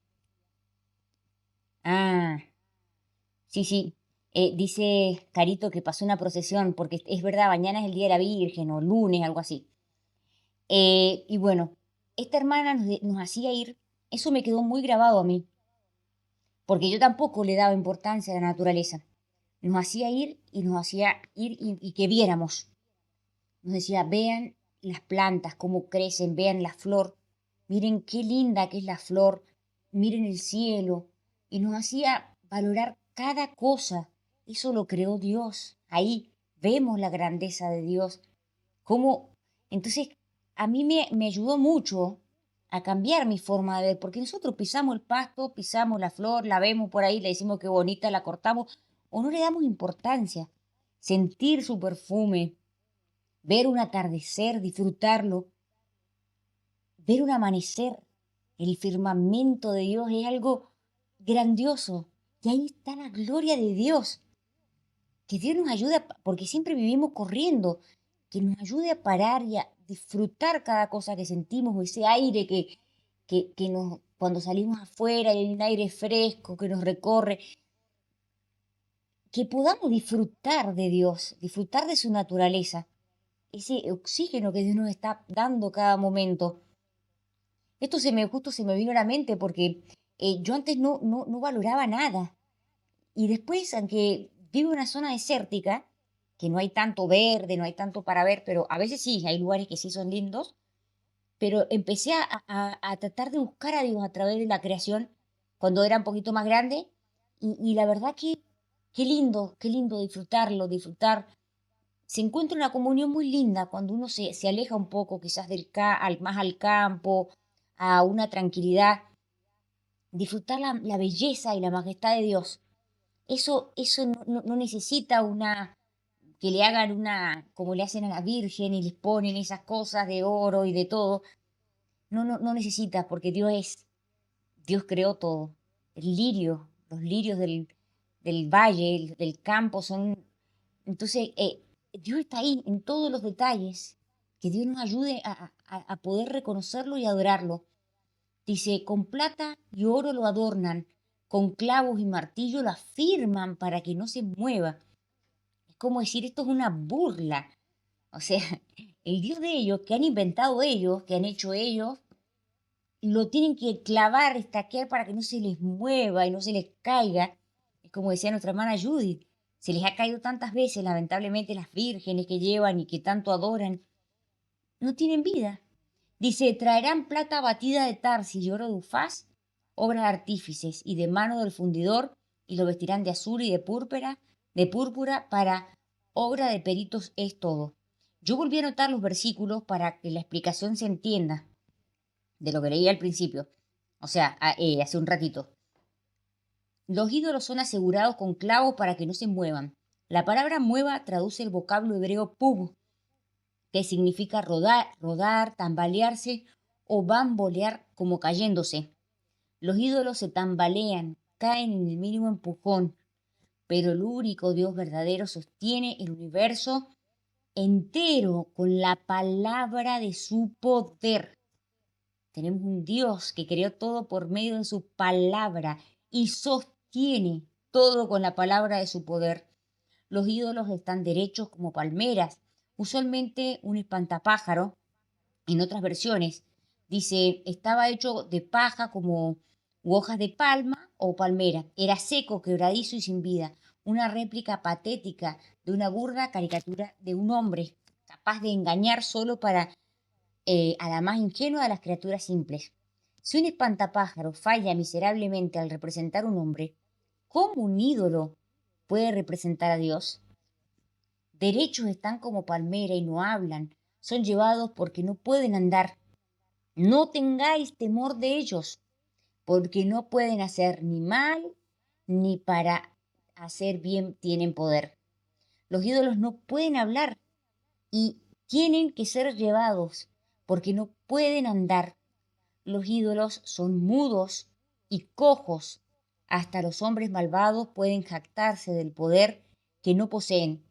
[SPEAKER 1] sí, dice Carito que pasó una procesión, porque es verdad, mañana es el Día de la Virgen, o lunes, algo así. Y bueno, esta hermana nos hacía ir, eso me quedó muy grabado a mí, porque yo tampoco le daba importancia a la naturaleza. Nos hacía ir y nos hacía ir y que viéramos. Nos decía, vean las plantas, cómo crecen, vean la flor, miren qué linda que es la flor, miren el cielo. Y nos hacía valorar cada cosa. Eso lo creó Dios. Ahí vemos la grandeza de Dios. Entonces, a mí me ayudó mucho a cambiar mi forma de ver, porque nosotros pisamos el pasto, pisamos la flor, la vemos por ahí, le decimos qué bonita, la cortamos, o no le damos importancia. Sentir su perfume, ver un atardecer, disfrutarlo, ver un amanecer, el firmamento de Dios es algo grandioso. Y ahí está la gloria de Dios. Que Dios nos ayude, porque siempre vivimos corriendo, que nos ayude a parar y a disfrutar cada cosa que sentimos, o ese aire que cuando salimos afuera y hay un aire fresco que nos recorre, que podamos disfrutar de Dios, disfrutar de su naturaleza, ese oxígeno que Dios nos está dando cada momento. Esto justo se me vino a la mente porque yo antes no valoraba nada. Y después, aunque vivo en una zona desértica, que no hay tanto verde, no hay tanto para ver, pero a veces sí, hay lugares que sí son lindos, pero empecé a tratar de buscar a Dios a través de la creación cuando era un poquito más grande y la verdad que qué lindo disfrutar. Se encuentra una comunión muy linda cuando uno se aleja un poco quizás más al campo, a una tranquilidad, disfrutar la belleza y la majestad de Dios. Eso no necesita que le hagan como le hacen a la Virgen y les ponen esas cosas de oro y de todo. No necesitas, porque Dios creó todo. Los lirios del valle, del campo son... Entonces, Dios está ahí en todos los detalles. Que Dios nos ayude a poder reconocerlo y adorarlo. Dice, con plata y oro lo adornan, con clavos y martillo lo afirman para que no se mueva. Es como decir, esto es una burla. O sea, el Dios de ellos, que han inventado ellos, que han hecho ellos, lo tienen que clavar, estaquear para que no se les mueva y no se les caiga. Es como decía nuestra hermana Judith, se les ha caído tantas veces, lamentablemente, las vírgenes que llevan y que tanto adoran, no tienen vida. Dice, traerán plata batida de Tarsis y oro de Ufaz, obra de artífices y de mano del fundidor, y lo vestirán de azul y de púrpura, para obra de peritos es todo. Yo volví a anotar los versículos para que la explicación se entienda de lo que leí al principio, o sea, hace un ratito. Los ídolos son asegurados con clavos para que no se muevan. La palabra mueva traduce el vocablo hebreo pub, que significa rodar, tambalearse o bambolear como cayéndose. Los ídolos se tambalean, caen en el mínimo empujón, pero el único Dios verdadero sostiene el universo entero con la palabra de su poder. Tenemos un Dios que creó todo por medio de su palabra y sostiene todo con la palabra de su poder. Los ídolos están derechos como palmeras, usualmente un espantapájaro. En otras versiones dice, estaba hecho de paja como hojas de palma o palmera. Era seco, quebradizo y sin vida. Una réplica patética de una burda caricatura de un hombre capaz de engañar solo para a la más ingenua de las criaturas simples. Si un espantapájaro falla miserablemente al representar un hombre, ¿cómo un ídolo puede representar a Dios? Derechos están como palmera y no hablan, son llevados porque no pueden andar. No tengáis temor de ellos, porque no pueden hacer ni mal, ni para hacer bien tienen poder. Los ídolos no pueden hablar y tienen que ser llevados, porque no pueden andar. Los ídolos son mudos y cojos. Hasta los hombres malvados pueden jactarse del poder que no poseen,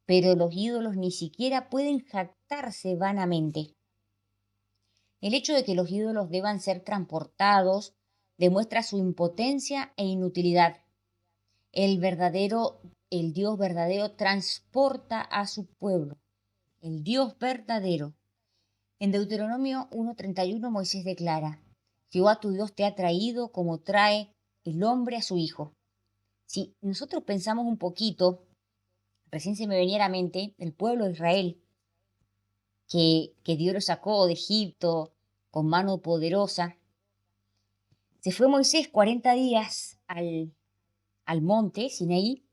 [SPEAKER 1] pero los ídolos ni siquiera pueden jactarse vanamente. El hecho de que los ídolos deban ser transportados demuestra su impotencia e inutilidad. El Dios verdadero transporta a su pueblo. El Dios verdadero. En Deuteronomio 1:31 Moisés declara, Jehová tu Dios te ha traído como trae el hombre a su hijo. Si nosotros pensamos un poquito, recién se me venía a la mente el pueblo de Israel, que Dios lo sacó de Egipto con mano poderosa. Se fue Moisés 40 días al monte Sinaí.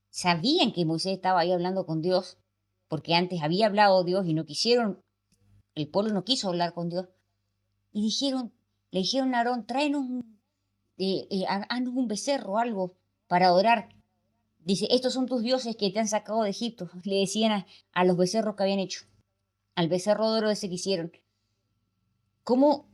[SPEAKER 1] Sabían que Moisés estaba ahí hablando con Dios, porque antes había hablado Dios y no quisieron, el pueblo no quiso hablar con Dios. Y le dijeron a Aarón, tráenos haznos un becerro o algo para adorar. Dice, estos son tus dioses que te han sacado de Egipto. Le decían a los becerros que habían hecho, al becerro de oro ese que hicieron. ¿Cómo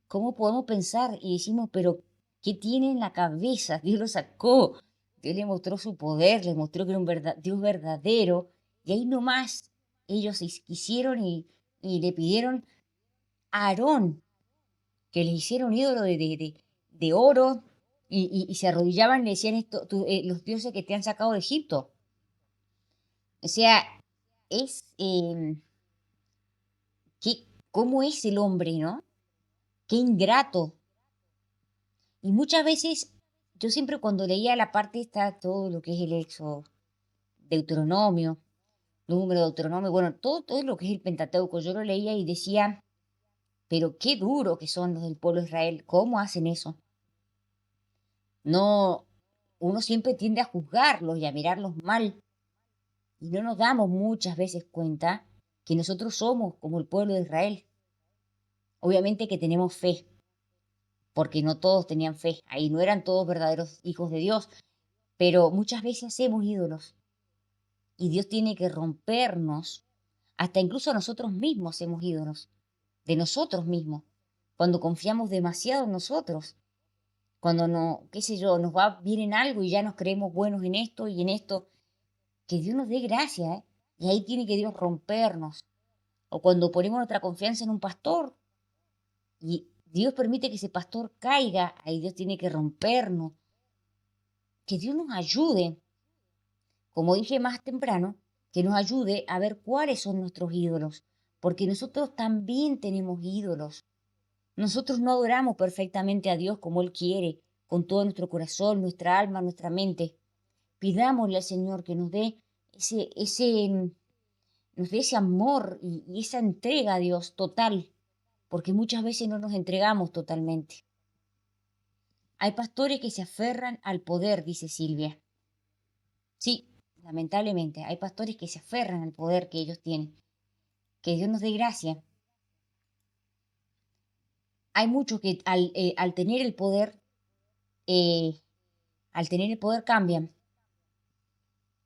[SPEAKER 1] podemos pensar y decimos, pero qué tiene en la cabeza? Dios lo sacó, Dios le mostró su poder, le mostró que era un Dios verdadero, y ahí nomás ellos quisieron y le pidieron a Aarón que les hiciera un ídolo de oro y se arrodillaban y le decían esto, los dioses que te han sacado de Egipto. O sea, es cómo es el hombre, ¿no? Qué ingrato. Y muchas veces, yo siempre cuando leía la parte está todo lo que es el Éxodo, Deuteronomio, Deuteronomio, bueno, todo lo que es el Pentateuco, yo lo leía y decía, pero qué duro que son los del pueblo de Israel, ¿cómo hacen eso? No, uno siempre tiende a juzgarlos y a mirarlos mal, y no nos damos muchas veces cuenta que nosotros somos como el pueblo de Israel. Obviamente que tenemos fe, porque no todos tenían fe, ahí no eran todos verdaderos hijos de Dios, pero muchas veces hacemos ídolos. y Dios tiene que rompernos. Hasta incluso nosotros mismos hacemos ídolos, de nosotros mismos, cuando confiamos demasiado en nosotros, cuando no, qué sé yo, nos va bien en algo y ya nos creemos buenos en esto y en esto, que Dios nos dé gracia, ¿eh? Y ahí tiene que Dios rompernos. O cuando ponemos nuestra confianza en un pastor y Dios permite que ese pastor caiga, ahí Dios tiene que rompernos. Que Dios nos ayude, como dije más temprano, que nos ayude a ver cuáles son nuestros ídolos, porque nosotros también tenemos ídolos. Nosotros no adoramos perfectamente a Dios como Él quiere, con todo nuestro corazón, nuestra alma, nuestra mente. Pidámosle al Señor que nos dé ese amor y esa entrega a Dios total, porque muchas veces no nos entregamos totalmente. Hay pastores que se aferran al poder, dice Silvia. Sí, lamentablemente, hay pastores que se aferran al poder que ellos tienen. Que Dios nos dé gracia. Hay muchos que al tener el poder, eh,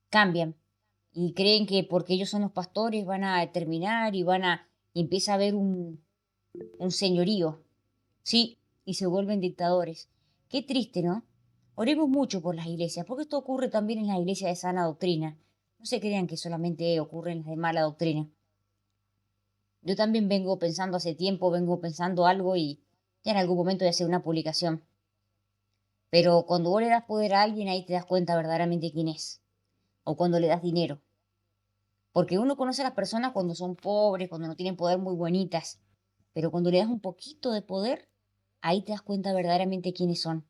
[SPEAKER 1] cambian y creen que porque ellos son los pastores van a determinar y empieza a haber un señorío, sí, y se vuelven dictadores. Qué triste, ¿no? Oremos mucho por las iglesias, porque esto ocurre también en las iglesias de sana doctrina. No se crean que solamente ocurre en las de mala doctrina. Yo también hace tiempo vengo pensando algo y ya en algún momento voy a hacer una publicación. Pero cuando vos le das poder a alguien, ahí te das cuenta verdaderamente quién es. O cuando le das dinero. Porque uno conoce a las personas cuando son pobres, cuando no tienen poder, muy bonitas. Pero cuando le das un poquito de poder, ahí te das cuenta verdaderamente quiénes son.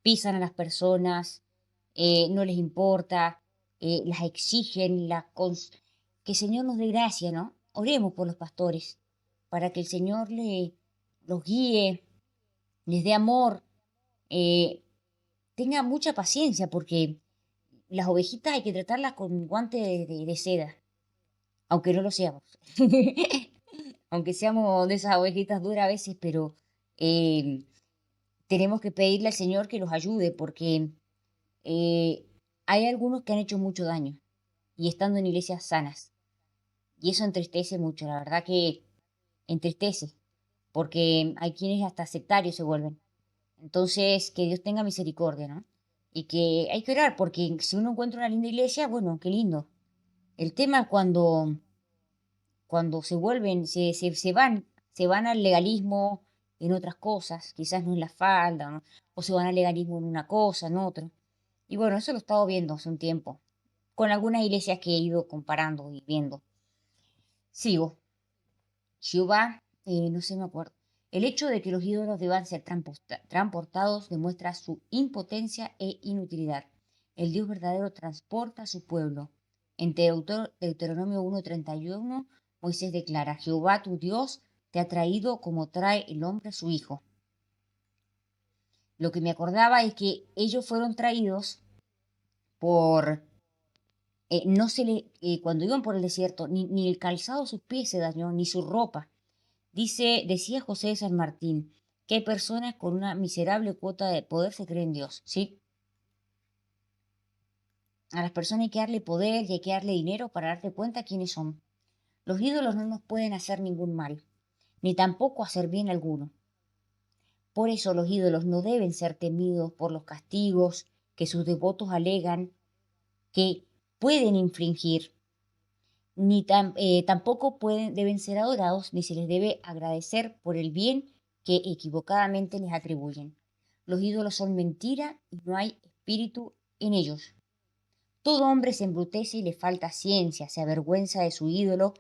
[SPEAKER 1] Pisan a las personas, no les importa, las exigen, que el Señor nos dé gracia, ¿no? Oremos por los pastores, para que el Señor los guíe, les dé amor, eh, tenga mucha paciencia, porque las ovejitas hay que tratarlas con guante de seda, aunque no lo seamos. Aunque seamos de esas ovejitas duras a veces, pero eh, tenemos que pedirle al Señor que los ayude, porque hay algunos que han hecho mucho daño y estando en iglesias sanas. Y eso entristece mucho, la verdad que entristece, porque hay quienes hasta sectarios se vuelven. Entonces, que Dios tenga misericordia, ¿no? Y que hay que orar, porque si uno encuentra una linda iglesia, bueno, qué lindo. El tema es cuando se vuelven, se van al legalismo en otras cosas, quizás no en la falda, ¿no? O se van al legalismo en una cosa, en otra. Y bueno, eso lo he estado viendo hace un tiempo, con algunas iglesias que he ido comparando y viendo. Sigo. Jehová, no sé, me acuerdo. El hecho de que los ídolos deban ser transportados demuestra su impotencia e inutilidad. El Dios verdadero transporta a su pueblo. En Deuteronomio 1:31, Moisés declara, Jehová tu Dios te ha traído como trae el hombre a su hijo. Lo que me acordaba es que ellos fueron traídos por, no se le, cuando iban por el desierto, ni el calzado de sus pies se dañó, ni su ropa. Decía José de San Martín, que hay personas con una miserable cuota de poder se creen Dios, ¿sí? A las personas hay que darle poder y hay que darle dinero para darte cuenta quiénes son. Los ídolos no nos pueden hacer ningún mal, ni tampoco hacer bien alguno. Por eso los ídolos no deben ser temidos por los castigos que sus devotos alegan que pueden infringir, tampoco deben ser adorados, ni se les debe agradecer por el bien que equivocadamente les atribuyen. Los ídolos son mentira y no hay espíritu en ellos. Todo hombre se embrutece y le falta ciencia, se avergüenza de su ídolo,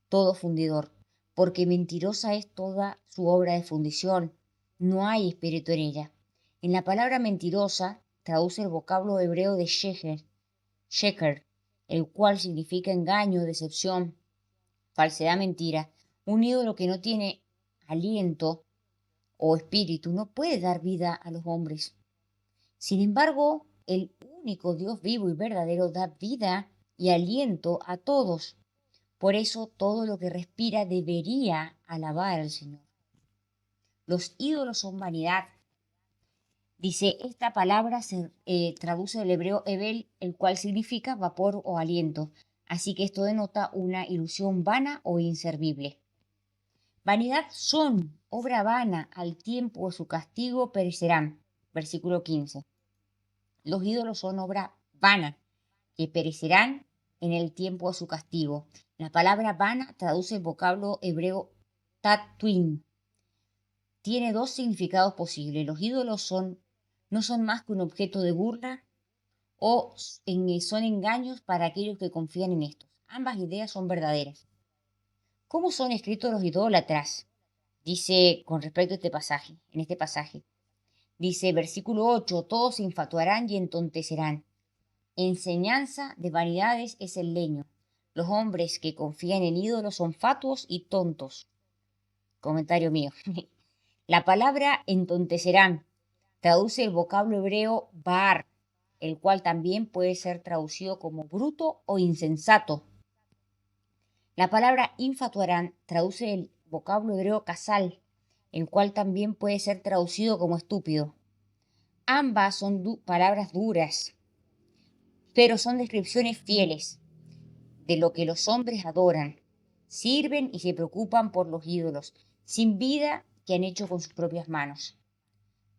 [SPEAKER 1] todo fundidor, porque mentirosa es toda su obra de fundición, no hay espíritu en ella. En la palabra mentirosa traduce el vocablo hebreo de sheker, el cual significa engaño, decepción, falsedad, mentira. Un ídolo que no tiene aliento o espíritu no puede dar vida a los hombres. Sin embargo, el único Dios vivo y verdadero da vida y aliento a todos. Por eso todo lo que respira debería alabar al Señor. Los ídolos son vanidad. Dice, esta palabra se traduce del hebreo Ebel, el cual significa vapor o aliento. Así que esto denota una ilusión vana o inservible. Vanidad son, obra vana, al tiempo de su castigo perecerán. Versículo 15. Los ídolos son obra vana, que perecerán en el tiempo de su castigo. La palabra vana traduce el vocablo hebreo tatuin. Tiene dos significados posibles. Los ídolos no son más que un objeto de burla o son engaños para aquellos que confían en estos. Ambas ideas son verdaderas. ¿Cómo son escritos los idólatras? Dice con respecto a en este pasaje. Dice, versículo 8, todos se infatuarán y entontecerán. Enseñanza de vanidades es el leño. Los hombres que confían en ídolos son fatuos y tontos. Comentario mío. La palabra entontecerán traduce el vocablo hebreo bar, el cual también puede ser traducido como bruto o insensato. La palabra infatuarán traduce el vocablo hebreo casal, el cual también puede ser traducido como estúpido. Ambas son palabras duras, pero son descripciones fieles de lo que los hombres adoran, sirven y se preocupan por los ídolos, sin vida que han hecho con sus propias manos.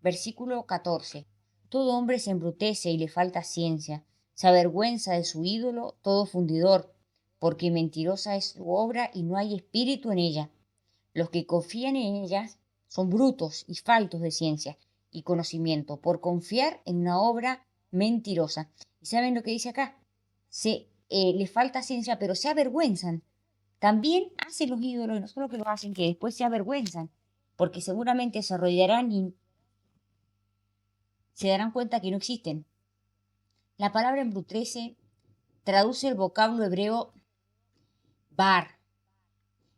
[SPEAKER 1] Versículo 14. Todo hombre se embrutece y le falta ciencia, se avergüenza de su ídolo todo fundidor, porque mentirosa es su obra y no hay espíritu en ella. Los que confían en ellas son brutos y faltos de ciencia y conocimiento por confiar en una obra mentirosa. ¿Y saben lo que dice acá? Le falta ciencia, pero se avergüenzan. También hacen los ídolos, y no solo que lo hacen, que después se avergüenzan, porque seguramente se arrodillarán y se darán cuenta que no existen. La palabra embrutrece traduce el vocablo hebreo bar.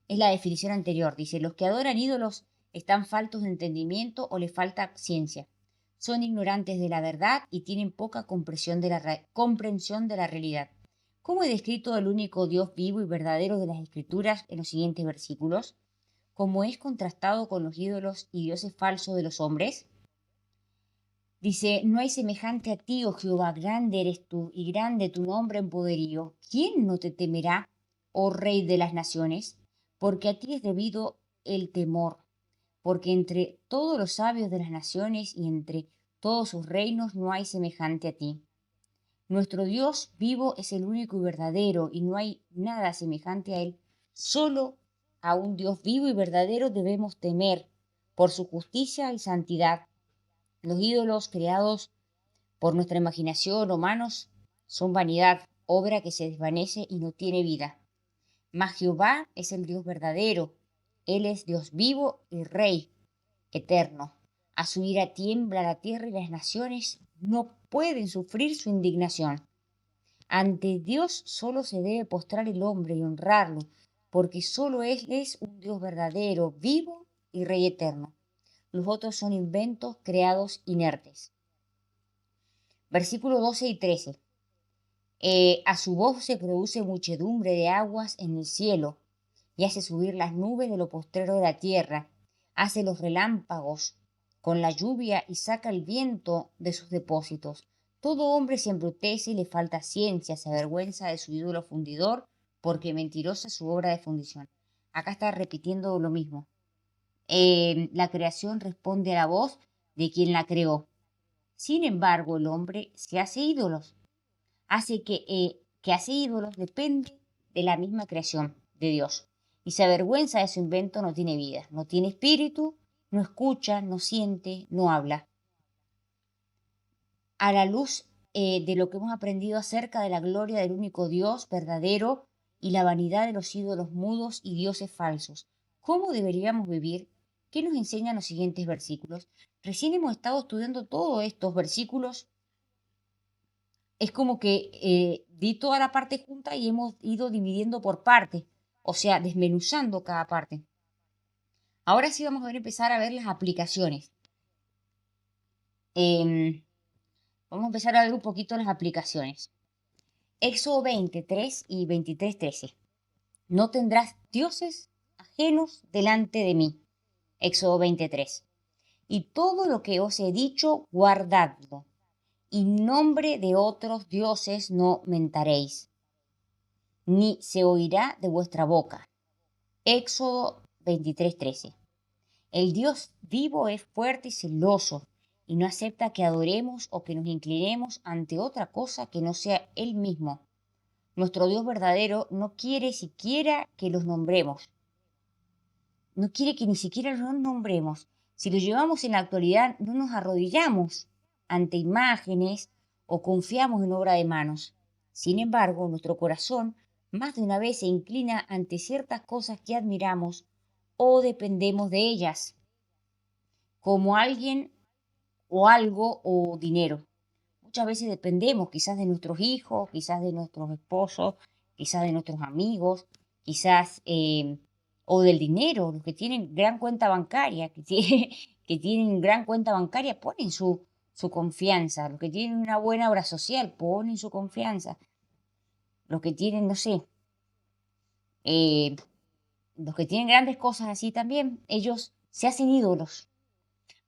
[SPEAKER 1] Es la definición anterior. Dice, los que adoran ídolos están faltos de entendimiento o les falta ciencia. Son ignorantes de la verdad y tienen poca comprensión de la realidad. ¿Cómo he descrito el único Dios vivo y verdadero de las Escrituras en los siguientes versículos? ¿Cómo es contrastado con los ídolos y dioses falsos de los hombres? Dice, no hay semejante a ti, oh Jehová, grande eres tú y grande tu nombre en poderío. ¿Quién no te temerá, oh Rey de las naciones? Porque a ti es debido el temor, porque entre todos los sabios de las naciones y entre todos sus reinos no hay semejante a ti. Nuestro Dios vivo es el único y verdadero y no hay nada semejante a él. Solo a un Dios vivo y verdadero debemos temer por su justicia y santidad. Los ídolos creados por nuestra imaginación humanos son vanidad, obra que se desvanece y no tiene vida. Mas Jehová es el Dios verdadero. Él es Dios vivo y Rey eterno. A su ira tiembla la tierra y las naciones no pueden sufrir su indignación. Ante Dios solo se debe postrar el hombre y honrarlo, porque solo Él es un Dios verdadero, vivo y Rey eterno. Los otros son inventos creados inertes. Versículos 12 y 13. A su voz se produce muchedumbre de aguas en el cielo y hace subir las nubes de lo postrero de la tierra. Hace los relámpagos con la lluvia y saca el viento de sus depósitos. Todo hombre se embrutece y le falta ciencia, se avergüenza de su ídolo fundidor, porque mentirosa es su obra de fundición. Acá está repitiendo lo mismo. La creación responde a la voz de quien la creó. Sin embargo, el hombre se hace ídolos. Que hace ídolos depende de la misma creación de Dios. Y se avergüenza de su invento, no tiene vida, no tiene espíritu, no escucha, no siente, no habla. A la luz de lo que hemos aprendido acerca de la gloria del único Dios verdadero y la vanidad de los ídolos mudos y dioses falsos, ¿cómo deberíamos vivir? ¿Qué nos enseñan los siguientes versículos? Recién hemos estado estudiando todos estos versículos. Es como que di toda la parte junta y hemos ido dividiendo por partes, o sea, desmenuzando cada parte. Ahora sí vamos a empezar a ver las aplicaciones. Vamos a empezar a ver un poquito las aplicaciones. Éxodo 23 y 23:13. No tendrás dioses ajenos delante de mí. Éxodo 23. y todo lo que os he dicho, guardadlo. Y nombre de otros dioses no mentaréis, ni se oirá de vuestra boca. Éxodo 23:13. El Dios vivo es fuerte y celoso, y no acepta que adoremos o que nos inclinemos ante otra cosa que no sea Él mismo. Nuestro Dios verdadero no quiere siquiera que los nombremos. No quiere que ni siquiera los nombremos. Si lo llevamos en la actualidad, no nos arrodillamos ante imágenes o confiamos en obra de manos. Sin embargo, nuestro corazón más de una vez se inclina ante ciertas cosas que admiramos o dependemos de ellas, como alguien o algo o dinero. Muchas veces dependemos quizás de nuestros hijos, quizás de nuestros esposos, quizás de nuestros amigos, quizás o del dinero. Los que tienen gran cuenta bancaria, que tienen gran cuenta bancaria ponen su confianza. Los que tienen una buena obra social ponen su confianza. Los que tienen, no sé, los que tienen grandes cosas así también, ellos se hacen ídolos,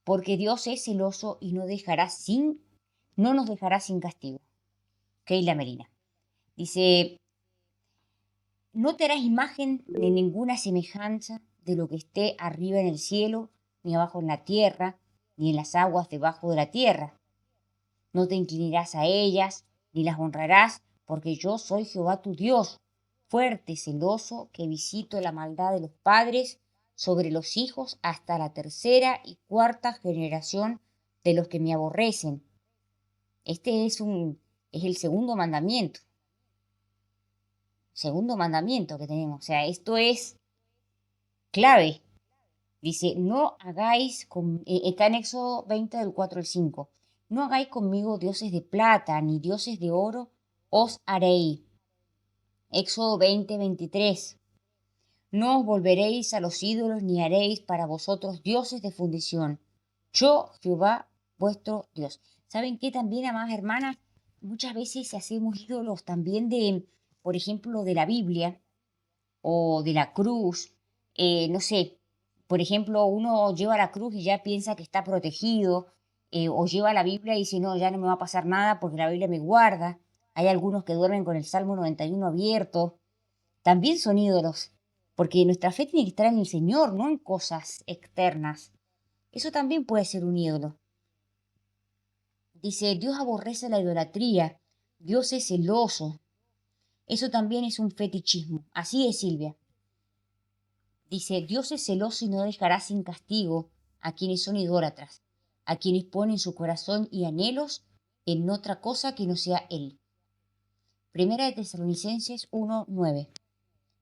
[SPEAKER 1] porque Dios es celoso y no nos dejará sin castigo. Keila Merina. Dice, no te harás imagen ni ninguna semejanza de lo que esté arriba en el cielo, ni abajo en la tierra, ni en las aguas debajo de la tierra. No te inclinarás a ellas, ni las honrarás, porque yo soy Jehová tu Dios, fuerte, celoso, que visito la maldad de los padres sobre los hijos hasta la tercera y cuarta generación de los que me aborrecen. Este es el segundo mandamiento. Segundo mandamiento que tenemos. O sea, esto es clave. Dice, no hagáis, está en Éxodo 20 del 4 al 5. No hagáis conmigo dioses de plata, ni dioses de oro os haréis. Éxodo 20:23. No os volveréis a los ídolos, ni haréis para vosotros dioses de fundición. Yo, Jehová, vuestro Dios. ¿Saben qué también, amadas hermanas? Muchas veces hacemos ídolos también de, por ejemplo, de la Biblia o de la cruz. No sé, por ejemplo, uno lleva la cruz y ya piensa que está protegido, o lleva la Biblia y dice, no, ya no me va a pasar nada porque la Biblia me guarda. Hay algunos que duermen con el Salmo 91 abierto. También son ídolos, porque nuestra fe tiene que estar en el Señor, no en cosas externas. Eso también puede ser un ídolo. Dice, Dios aborrece la idolatría, Dios es celoso. Eso también es un fetichismo. Así es, Silvia. Dice, Dios es celoso y no dejará sin castigo a quienes son idólatras, a quienes ponen su corazón y anhelos en otra cosa que no sea Él. Primera de Tesalonicenses 1:9.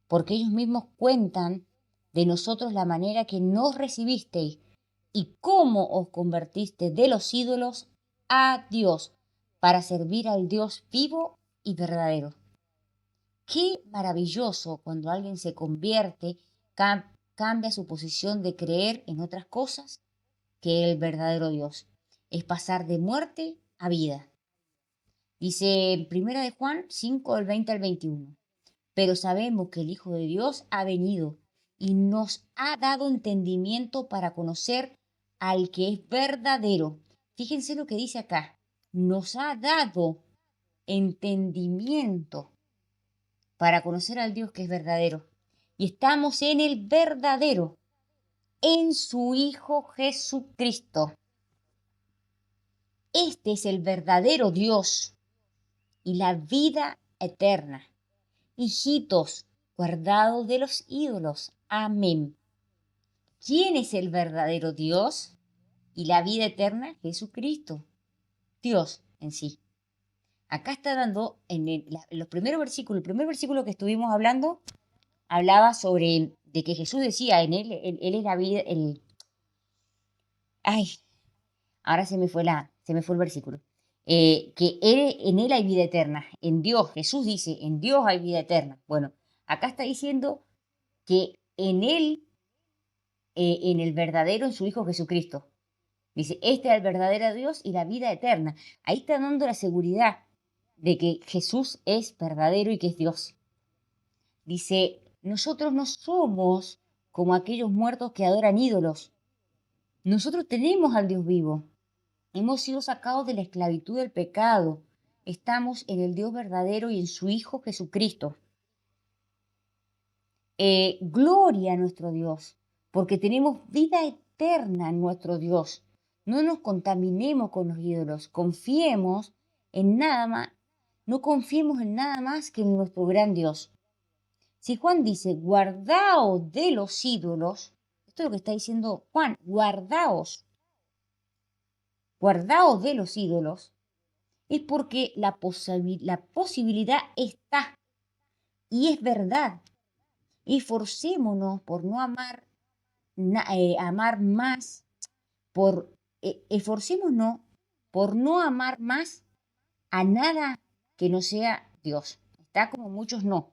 [SPEAKER 1] Porque ellos mismos cuentan de nosotros la manera que nos recibisteis y cómo os convertiste de los ídolos a Dios para servir al Dios vivo y verdadero. Qué maravilloso cuando alguien se convierte, cambia su posición de creer en otras cosas que el verdadero Dios. Es pasar de muerte a vida. Dice en 1 de Juan 5, del 20 al 21. Pero sabemos que el Hijo de Dios ha venido y nos ha dado entendimiento para conocer al que es verdadero. Fíjense lo que dice acá. Nos ha dado entendimiento para conocer al Dios que es verdadero. Y estamos en el verdadero, en su Hijo Jesucristo. Este es el verdadero Dios y la vida eterna. Hijitos, guardados de los ídolos. Amén. ¿Quién es el verdadero Dios y la vida eterna? Jesucristo, Dios en sí. Acá está dando en los primeros versículos, el primer versículo que estuvimos hablando, hablaba sobre de que Jesús decía, en él es la vida, ahora se me fue el versículo. Que en él hay vida eterna, en Dios, Jesús dice, en Dios hay vida eterna. Bueno, acá está diciendo que en él, en el verdadero, en su Hijo Jesucristo. Dice, este es el verdadero Dios y la vida eterna. Ahí está dando la seguridad de que Jesús es verdadero y que es Dios. Dice, nosotros no somos como aquellos muertos que adoran ídolos. Nosotros tenemos al Dios vivo. Hemos sido sacados de la esclavitud del pecado. Estamos en el Dios verdadero y en su Hijo Jesucristo. Gloria a nuestro Dios, porque tenemos vida eterna en nuestro Dios. No nos contaminemos con los ídolos. Confiemos en nada más. No confiemos en nada más que en nuestro gran Dios. Si Juan dice, guardaos de los ídolos, esto es lo que está diciendo Juan, guardaos de los ídolos, es porque la posibilidad está y es verdad. Esforcémonos por no amar, amar más, esforcémonos por no amar más a nada que no sea Dios. Está como muchos no,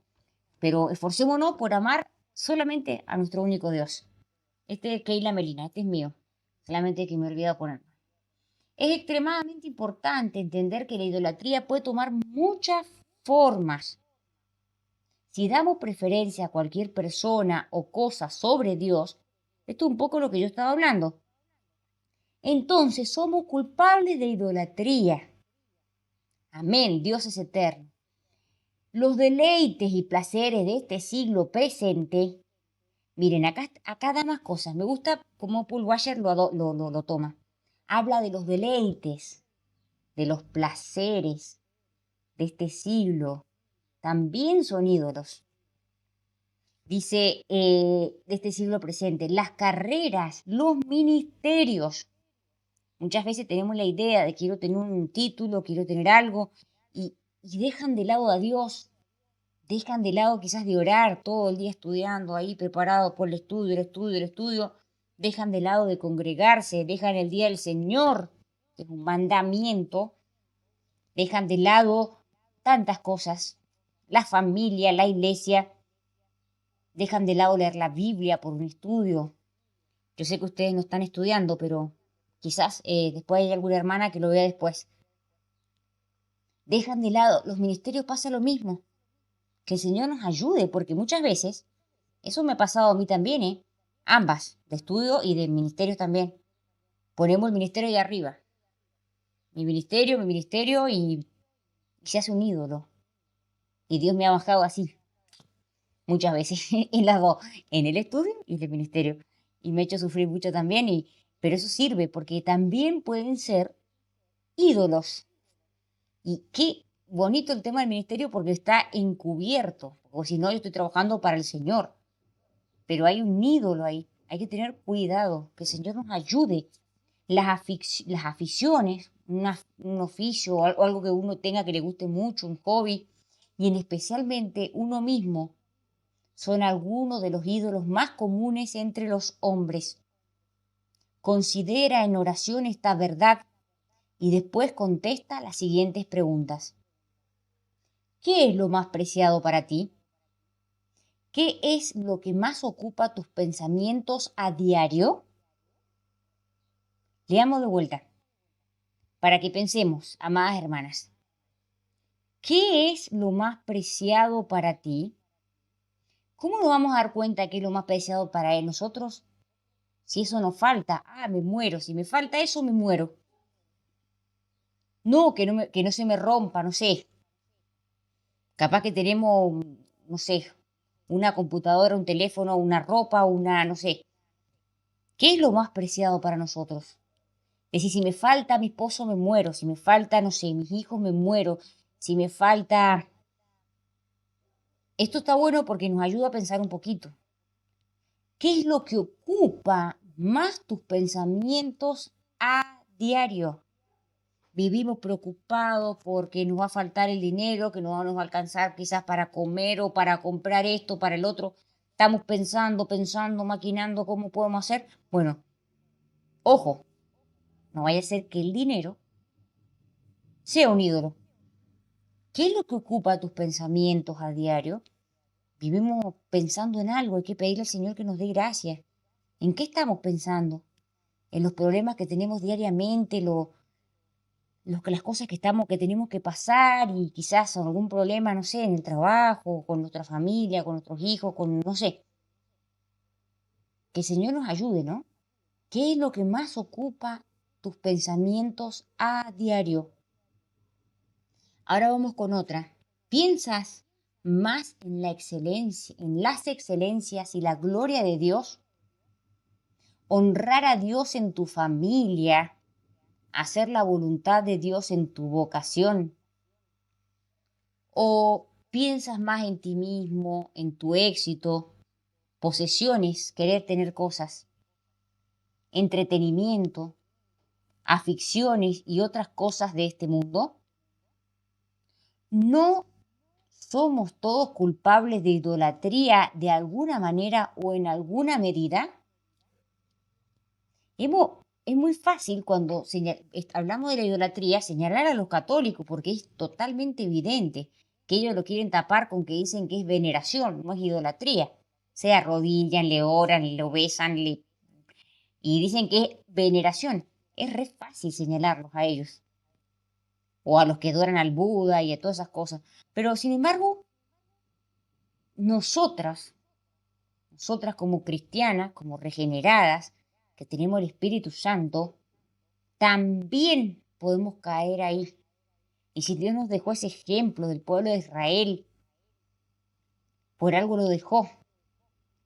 [SPEAKER 1] pero esforcémonos por amar solamente a nuestro único Dios. Este es Keila Melina, este es mío, solamente que me he olvidado ponerlo. Es extremadamente importante entender que la idolatría puede tomar muchas formas. Si damos preferencia a cualquier persona o cosa sobre Dios, esto es un poco lo que yo estaba hablando, entonces somos culpables de idolatría. Amén, Dios es eterno. Los deleites y placeres de este siglo presente, miren, acá da más cosas. Me gusta cómo Paul Washer lo toma. Habla de los deleites, de los placeres de este siglo. También son ídolos. Dice, de este siglo presente, las carreras, los ministerios. Muchas veces tenemos la idea de quiero tener un título, quiero tener algo, y dejan de lado a Dios, dejan de lado quizás de orar todo el día estudiando ahí, preparado por el estudio, dejan de lado de congregarse, dejan el día del Señor, que es un mandamiento, dejan de lado tantas cosas, la familia, la iglesia, dejan de lado leer la Biblia por un estudio. Yo sé que ustedes no están estudiando, pero quizás después hay alguna hermana que lo vea después. Dejan de lado, los ministerios pasa lo mismo. Que el Señor nos ayude, porque muchas veces, eso me ha pasado a mí también, ambas, de estudio y de ministerios también. Ponemos el ministerio ahí arriba. Mi ministerio y se hace un ídolo. Y Dios me ha bajado así, muchas veces, en las dos, en el estudio y en el ministerio. Y me ha hecho sufrir mucho también, pero eso sirve porque también pueden ser ídolos. Y qué bonito el tema del ministerio porque está encubierto, o si no, yo estoy trabajando para el Señor, pero hay un ídolo ahí, hay que tener cuidado, que el Señor nos ayude. Las aficiones, un oficio o algo que uno tenga que le guste mucho, un hobby, y en especialmente uno mismo, son algunos de los ídolos más comunes entre los hombres. Considera en oración esta verdad y después contesta las siguientes preguntas. ¿Qué es lo más preciado para ti? ¿Qué es lo que más ocupa tus pensamientos a diario? Leamos de vuelta para que pensemos, amadas hermanas. ¿Qué es lo más preciado para ti? ¿Cómo nos vamos a dar cuenta que es lo más preciado para nosotros? Si eso nos falta, me muero. Si me falta eso, me muero. No, que no se me rompa, no sé. Capaz que tenemos, no sé, una computadora, un teléfono, una ropa, no sé. ¿Qué es lo más preciado para nosotros? Es decir, si me falta mi esposo, me muero. Si me falta, no sé, mis hijos, me muero. Si me falta... Esto está bueno porque nos ayuda a pensar un poquito. ¿Qué es lo que ocupa más tus pensamientos a diario? Vivimos preocupados porque nos va a faltar el dinero, que no nos va a alcanzar quizás para comer o para comprar esto, para el otro. Estamos pensando, maquinando cómo podemos hacer. Bueno, ojo, no vaya a ser que el dinero sea un ídolo. ¿Qué es lo que ocupa tus pensamientos a diario? Vivimos pensando en algo, hay que pedirle al Señor que nos dé gracia. ¿En qué estamos pensando? En los problemas que tenemos diariamente, las cosas que tenemos que pasar y quizás algún problema, no sé, en el trabajo, con nuestra familia, con nuestros hijos, no sé. Que el Señor nos ayude, ¿no? ¿Qué es lo que más ocupa tus pensamientos a diario? Ahora vamos con otra. ¿Piensas más en la excelencia, en las excelencias y la gloria de Dios? ¿Honrar a Dios en tu familia? ¿Hacer la voluntad de Dios en tu vocación? ¿O piensas más en ti mismo, en tu éxito, posesiones, querer tener cosas, entretenimiento, aficiones y otras cosas de este mundo? ¿No somos todos culpables de idolatría de alguna manera o en alguna medida? Es muy fácil cuando hablamos de la idolatría señalar a los católicos porque es totalmente evidente que ellos lo quieren tapar con que dicen que es veneración, no es idolatría. Se arrodillan, le oran, lo besan y dicen que es veneración. Es re fácil señalarlos a ellos o a los que adoran al Buda y a todas esas cosas. Pero sin embargo, nosotras como cristianas, como regeneradas, que tenemos el Espíritu Santo, también podemos caer ahí. Y si Dios nos dejó ese ejemplo del pueblo de Israel, por algo lo dejó.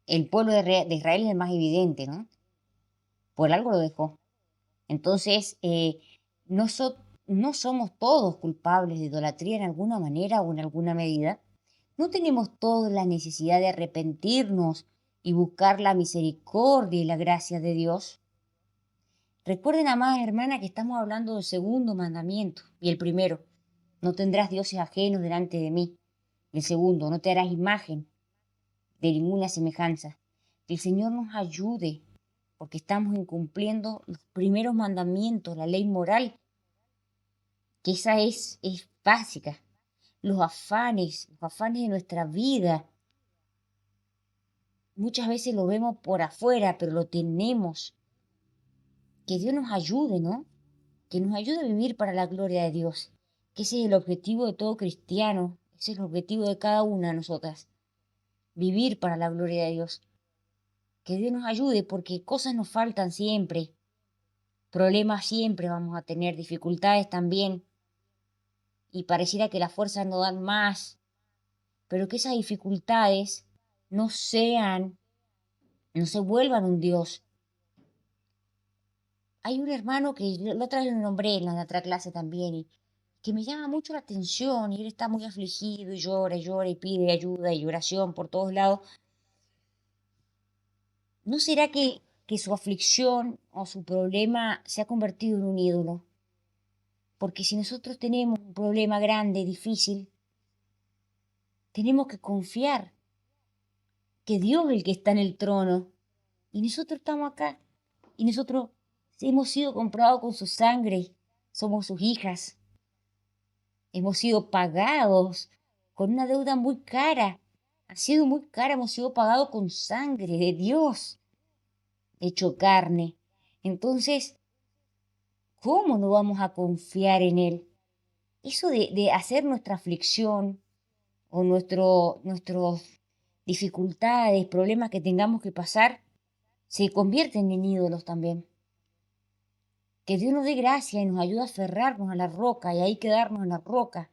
[SPEAKER 1] El pueblo de Israel es el más evidente, ¿no? Por algo lo dejó. Entonces, no, no somos todos culpables de idolatría en alguna manera o en alguna medida. No tenemos toda la necesidad de arrepentirnos y buscar la misericordia y la gracia de Dios. Recuerden, amadas hermanas, que estamos hablando del segundo mandamiento y el primero, no tendrás dioses ajenos delante de mí. El segundo, no te harás imagen de ninguna semejanza. Que el Señor nos ayude porque estamos incumpliendo los primeros mandamientos, la ley moral, que esa es básica. Los afanes de nuestra vida, muchas veces lo vemos por afuera, pero lo tenemos. Que Dios nos ayude, ¿no? Que nos ayude a vivir para la gloria de Dios. Que ese es el objetivo de todo cristiano, ese es el objetivo de cada una de nosotras. Vivir para la gloria de Dios. Que Dios nos ayude porque cosas nos faltan siempre. Problemas siempre vamos a tener, dificultades también. Y pareciera que las fuerzas no dan más. Pero que esas dificultades no se vuelvan un Dios. Hay un hermano que la otra vez lo nombré en la otra clase también y que me llama mucho la atención y él está muy afligido y llora y pide ayuda y oración por todos lados. ¿No será que su aflicción o su problema se ha convertido en un ídolo? Porque si nosotros tenemos un problema grande, difícil, tenemos que confiar que Dios es el que está en el trono y nosotros estamos acá y nosotros hemos sido comprados con su sangre, somos sus hijas, hemos sido pagados con una deuda muy cara, ha sido muy cara, hemos sido pagados con sangre de Dios, hecho carne. Entonces, ¿cómo no vamos a confiar en Él? Eso de hacer nuestra aflicción o nuestras dificultades, problemas que tengamos que pasar, se convierten en ídolos también. Que Dios nos dé gracia y nos ayude a aferrarnos a la roca y ahí quedarnos en la roca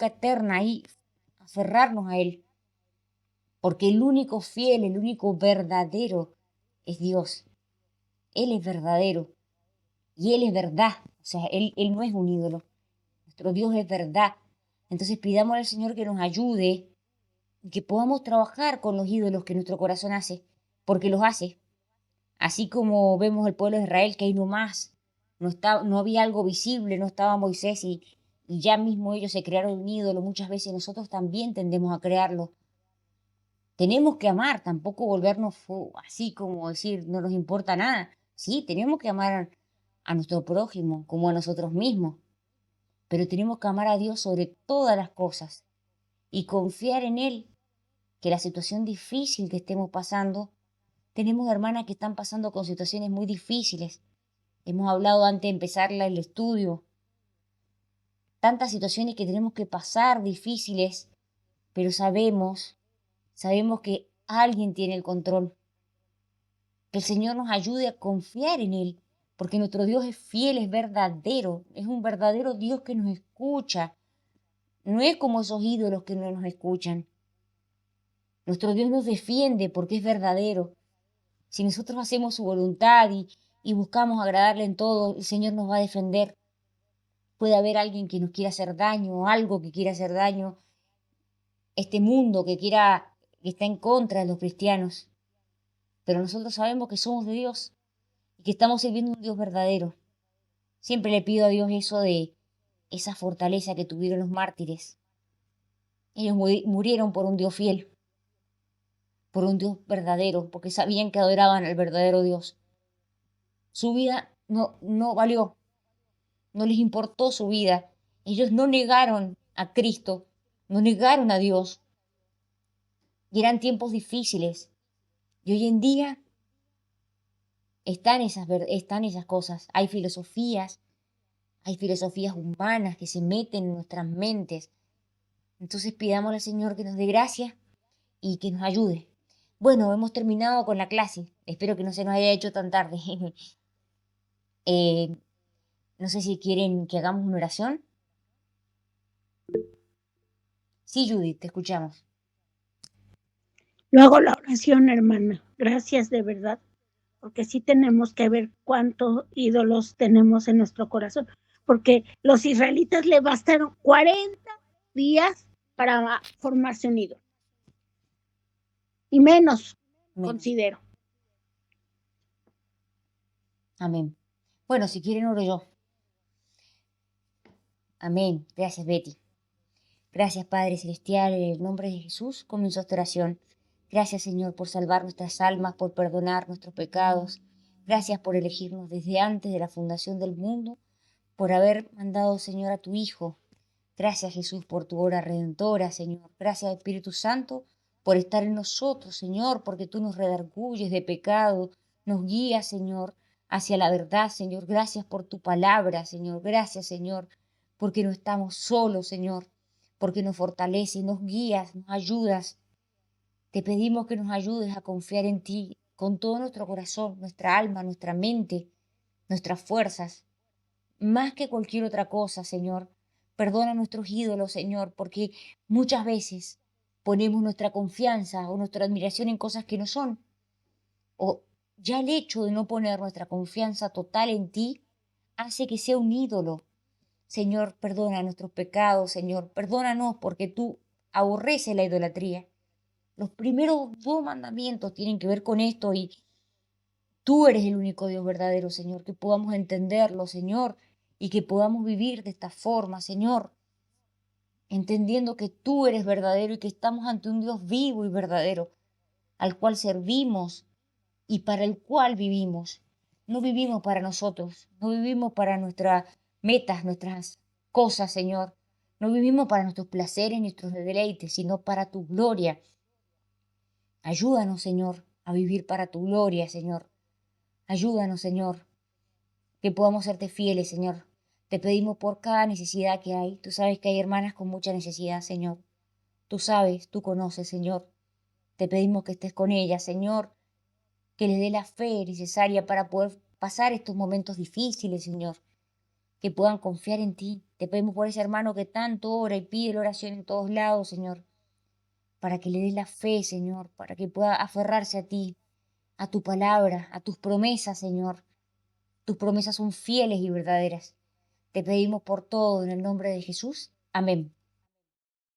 [SPEAKER 1] eterna, ahí aferrarnos a Él. Porque el único fiel, el único verdadero es Dios. Él es verdadero y Él es verdad. O sea, Él no es un ídolo. Nuestro Dios es verdad. Entonces pidamos al Señor que nos ayude y que podamos trabajar con los ídolos que nuestro corazón hace, porque los hace. Así como vemos el pueblo de Israel, que ahí nomás no había algo visible, no estaba Moisés y ya mismo ellos se crearon un ídolo. Muchas veces nosotros también tendemos a crearlo. Tenemos que amar, tampoco volvernos así como decir no nos importa nada. Sí, tenemos que amar a nuestro prójimo como a nosotros mismos, pero tenemos que amar a Dios sobre todas las cosas y confiar en Él, que la situación difícil que estemos pasando, tenemos hermanas que están pasando con situaciones muy difíciles. Hemos hablado antes de empezar el estudio, tantas situaciones que tenemos que pasar difíciles, pero sabemos que alguien tiene el control, Que el Señor nos ayude a confiar en Él, porque nuestro Dios es fiel, es verdadero, es un verdadero Dios que nos escucha. No es como esos ídolos que no nos escuchan. Nuestro Dios nos defiende porque es verdadero. Si nosotros hacemos su voluntad y buscamos agradarle en todo, el Señor nos va a defender. Puede haber alguien que nos quiera hacer daño, o algo que quiera hacer daño, este mundo que está en contra de los cristianos. Pero nosotros sabemos que somos de Dios y que estamos sirviendo a un Dios verdadero. Siempre le pido a Dios eso de esa fortaleza que tuvieron los mártires. Ellos murieron por un Dios fiel, por un Dios verdadero, porque sabían que adoraban al verdadero Dios. Su vida no valió, no les importó su vida. Ellos no negaron a Cristo, no negaron a Dios. Y eran tiempos difíciles. Y hoy en día están esas cosas. Hay filosofías humanas que se meten en nuestras mentes. Entonces pidámosle al Señor que nos dé gracia y que nos ayude. Bueno, hemos terminado con la clase. Espero que no se nos haya hecho tan tarde. No sé si quieren que hagamos una oración. Sí, Judith, te escuchamos.
[SPEAKER 2] Yo hago la oración, hermana. Gracias de verdad, porque sí tenemos que ver cuántos ídolos tenemos en nuestro corazón, porque los israelitas le bastaron 40 días para formarse un ídolo. Y menos. Considero.
[SPEAKER 1] Amén. Bueno, si quieren oro yo. Amén. Gracias, Betty. Gracias, Padre Celestial, en el nombre de Jesús comienzo esta oración. Gracias, Señor, por salvar nuestras almas, por perdonar nuestros pecados. Gracias por elegirnos desde antes de la fundación del mundo, por haber mandado, Señor, a tu Hijo. Gracias, Jesús, por tu obra redentora, Señor. Gracias, Espíritu Santo, por estar en nosotros, Señor, porque tú nos redarguyes de pecado, nos guías, Señor, hacia la verdad, Señor. Gracias por tu palabra, Señor. Gracias, Señor, porque no estamos solos, Señor, porque nos fortaleces, nos guías, nos ayudas. Te pedimos que nos ayudes a confiar en ti con todo nuestro corazón, nuestra alma, nuestra mente, nuestras fuerzas, más que cualquier otra cosa, Señor. Perdona nuestros ídolos, Señor, porque muchas veces ponemos nuestra confianza o nuestra admiración en cosas que no son. O ya el hecho de no poner nuestra confianza total en ti hace que sea un ídolo. Señor, perdona nuestros pecados, Señor. Perdónanos porque tú aborreces la idolatría. Los primeros 2 mandamientos tienen que ver con esto y tú eres el único Dios verdadero, Señor. Que podamos entenderlo, Señor, y que podamos vivir de esta forma, Señor, entendiendo que tú eres verdadero y que estamos ante un Dios vivo y verdadero, al cual servimos y para el cual vivimos. No vivimos para nosotros, no vivimos para nuestras metas, nuestras cosas, Señor. No vivimos para nuestros placeres, nuestros deleites, sino para tu gloria. Ayúdanos, Señor, a vivir para tu gloria, Señor. Ayúdanos, Señor, que podamos serte fieles, Señor. Te pedimos por cada necesidad que hay. Tú sabes que hay hermanas con mucha necesidad, Señor. Tú sabes, tú conoces, Señor. Te pedimos que estés con ellas, Señor, que les dé la fe necesaria para poder pasar estos momentos difíciles, Señor, que puedan confiar en ti. Te pedimos por ese hermano que tanto ora y pide la oración en todos lados, Señor, para que le des la fe, Señor, para que pueda aferrarse a ti, a tu palabra, a tus promesas, Señor. Tus promesas son fieles y verdaderas. Te pedimos por todo en el nombre de Jesús. Amén.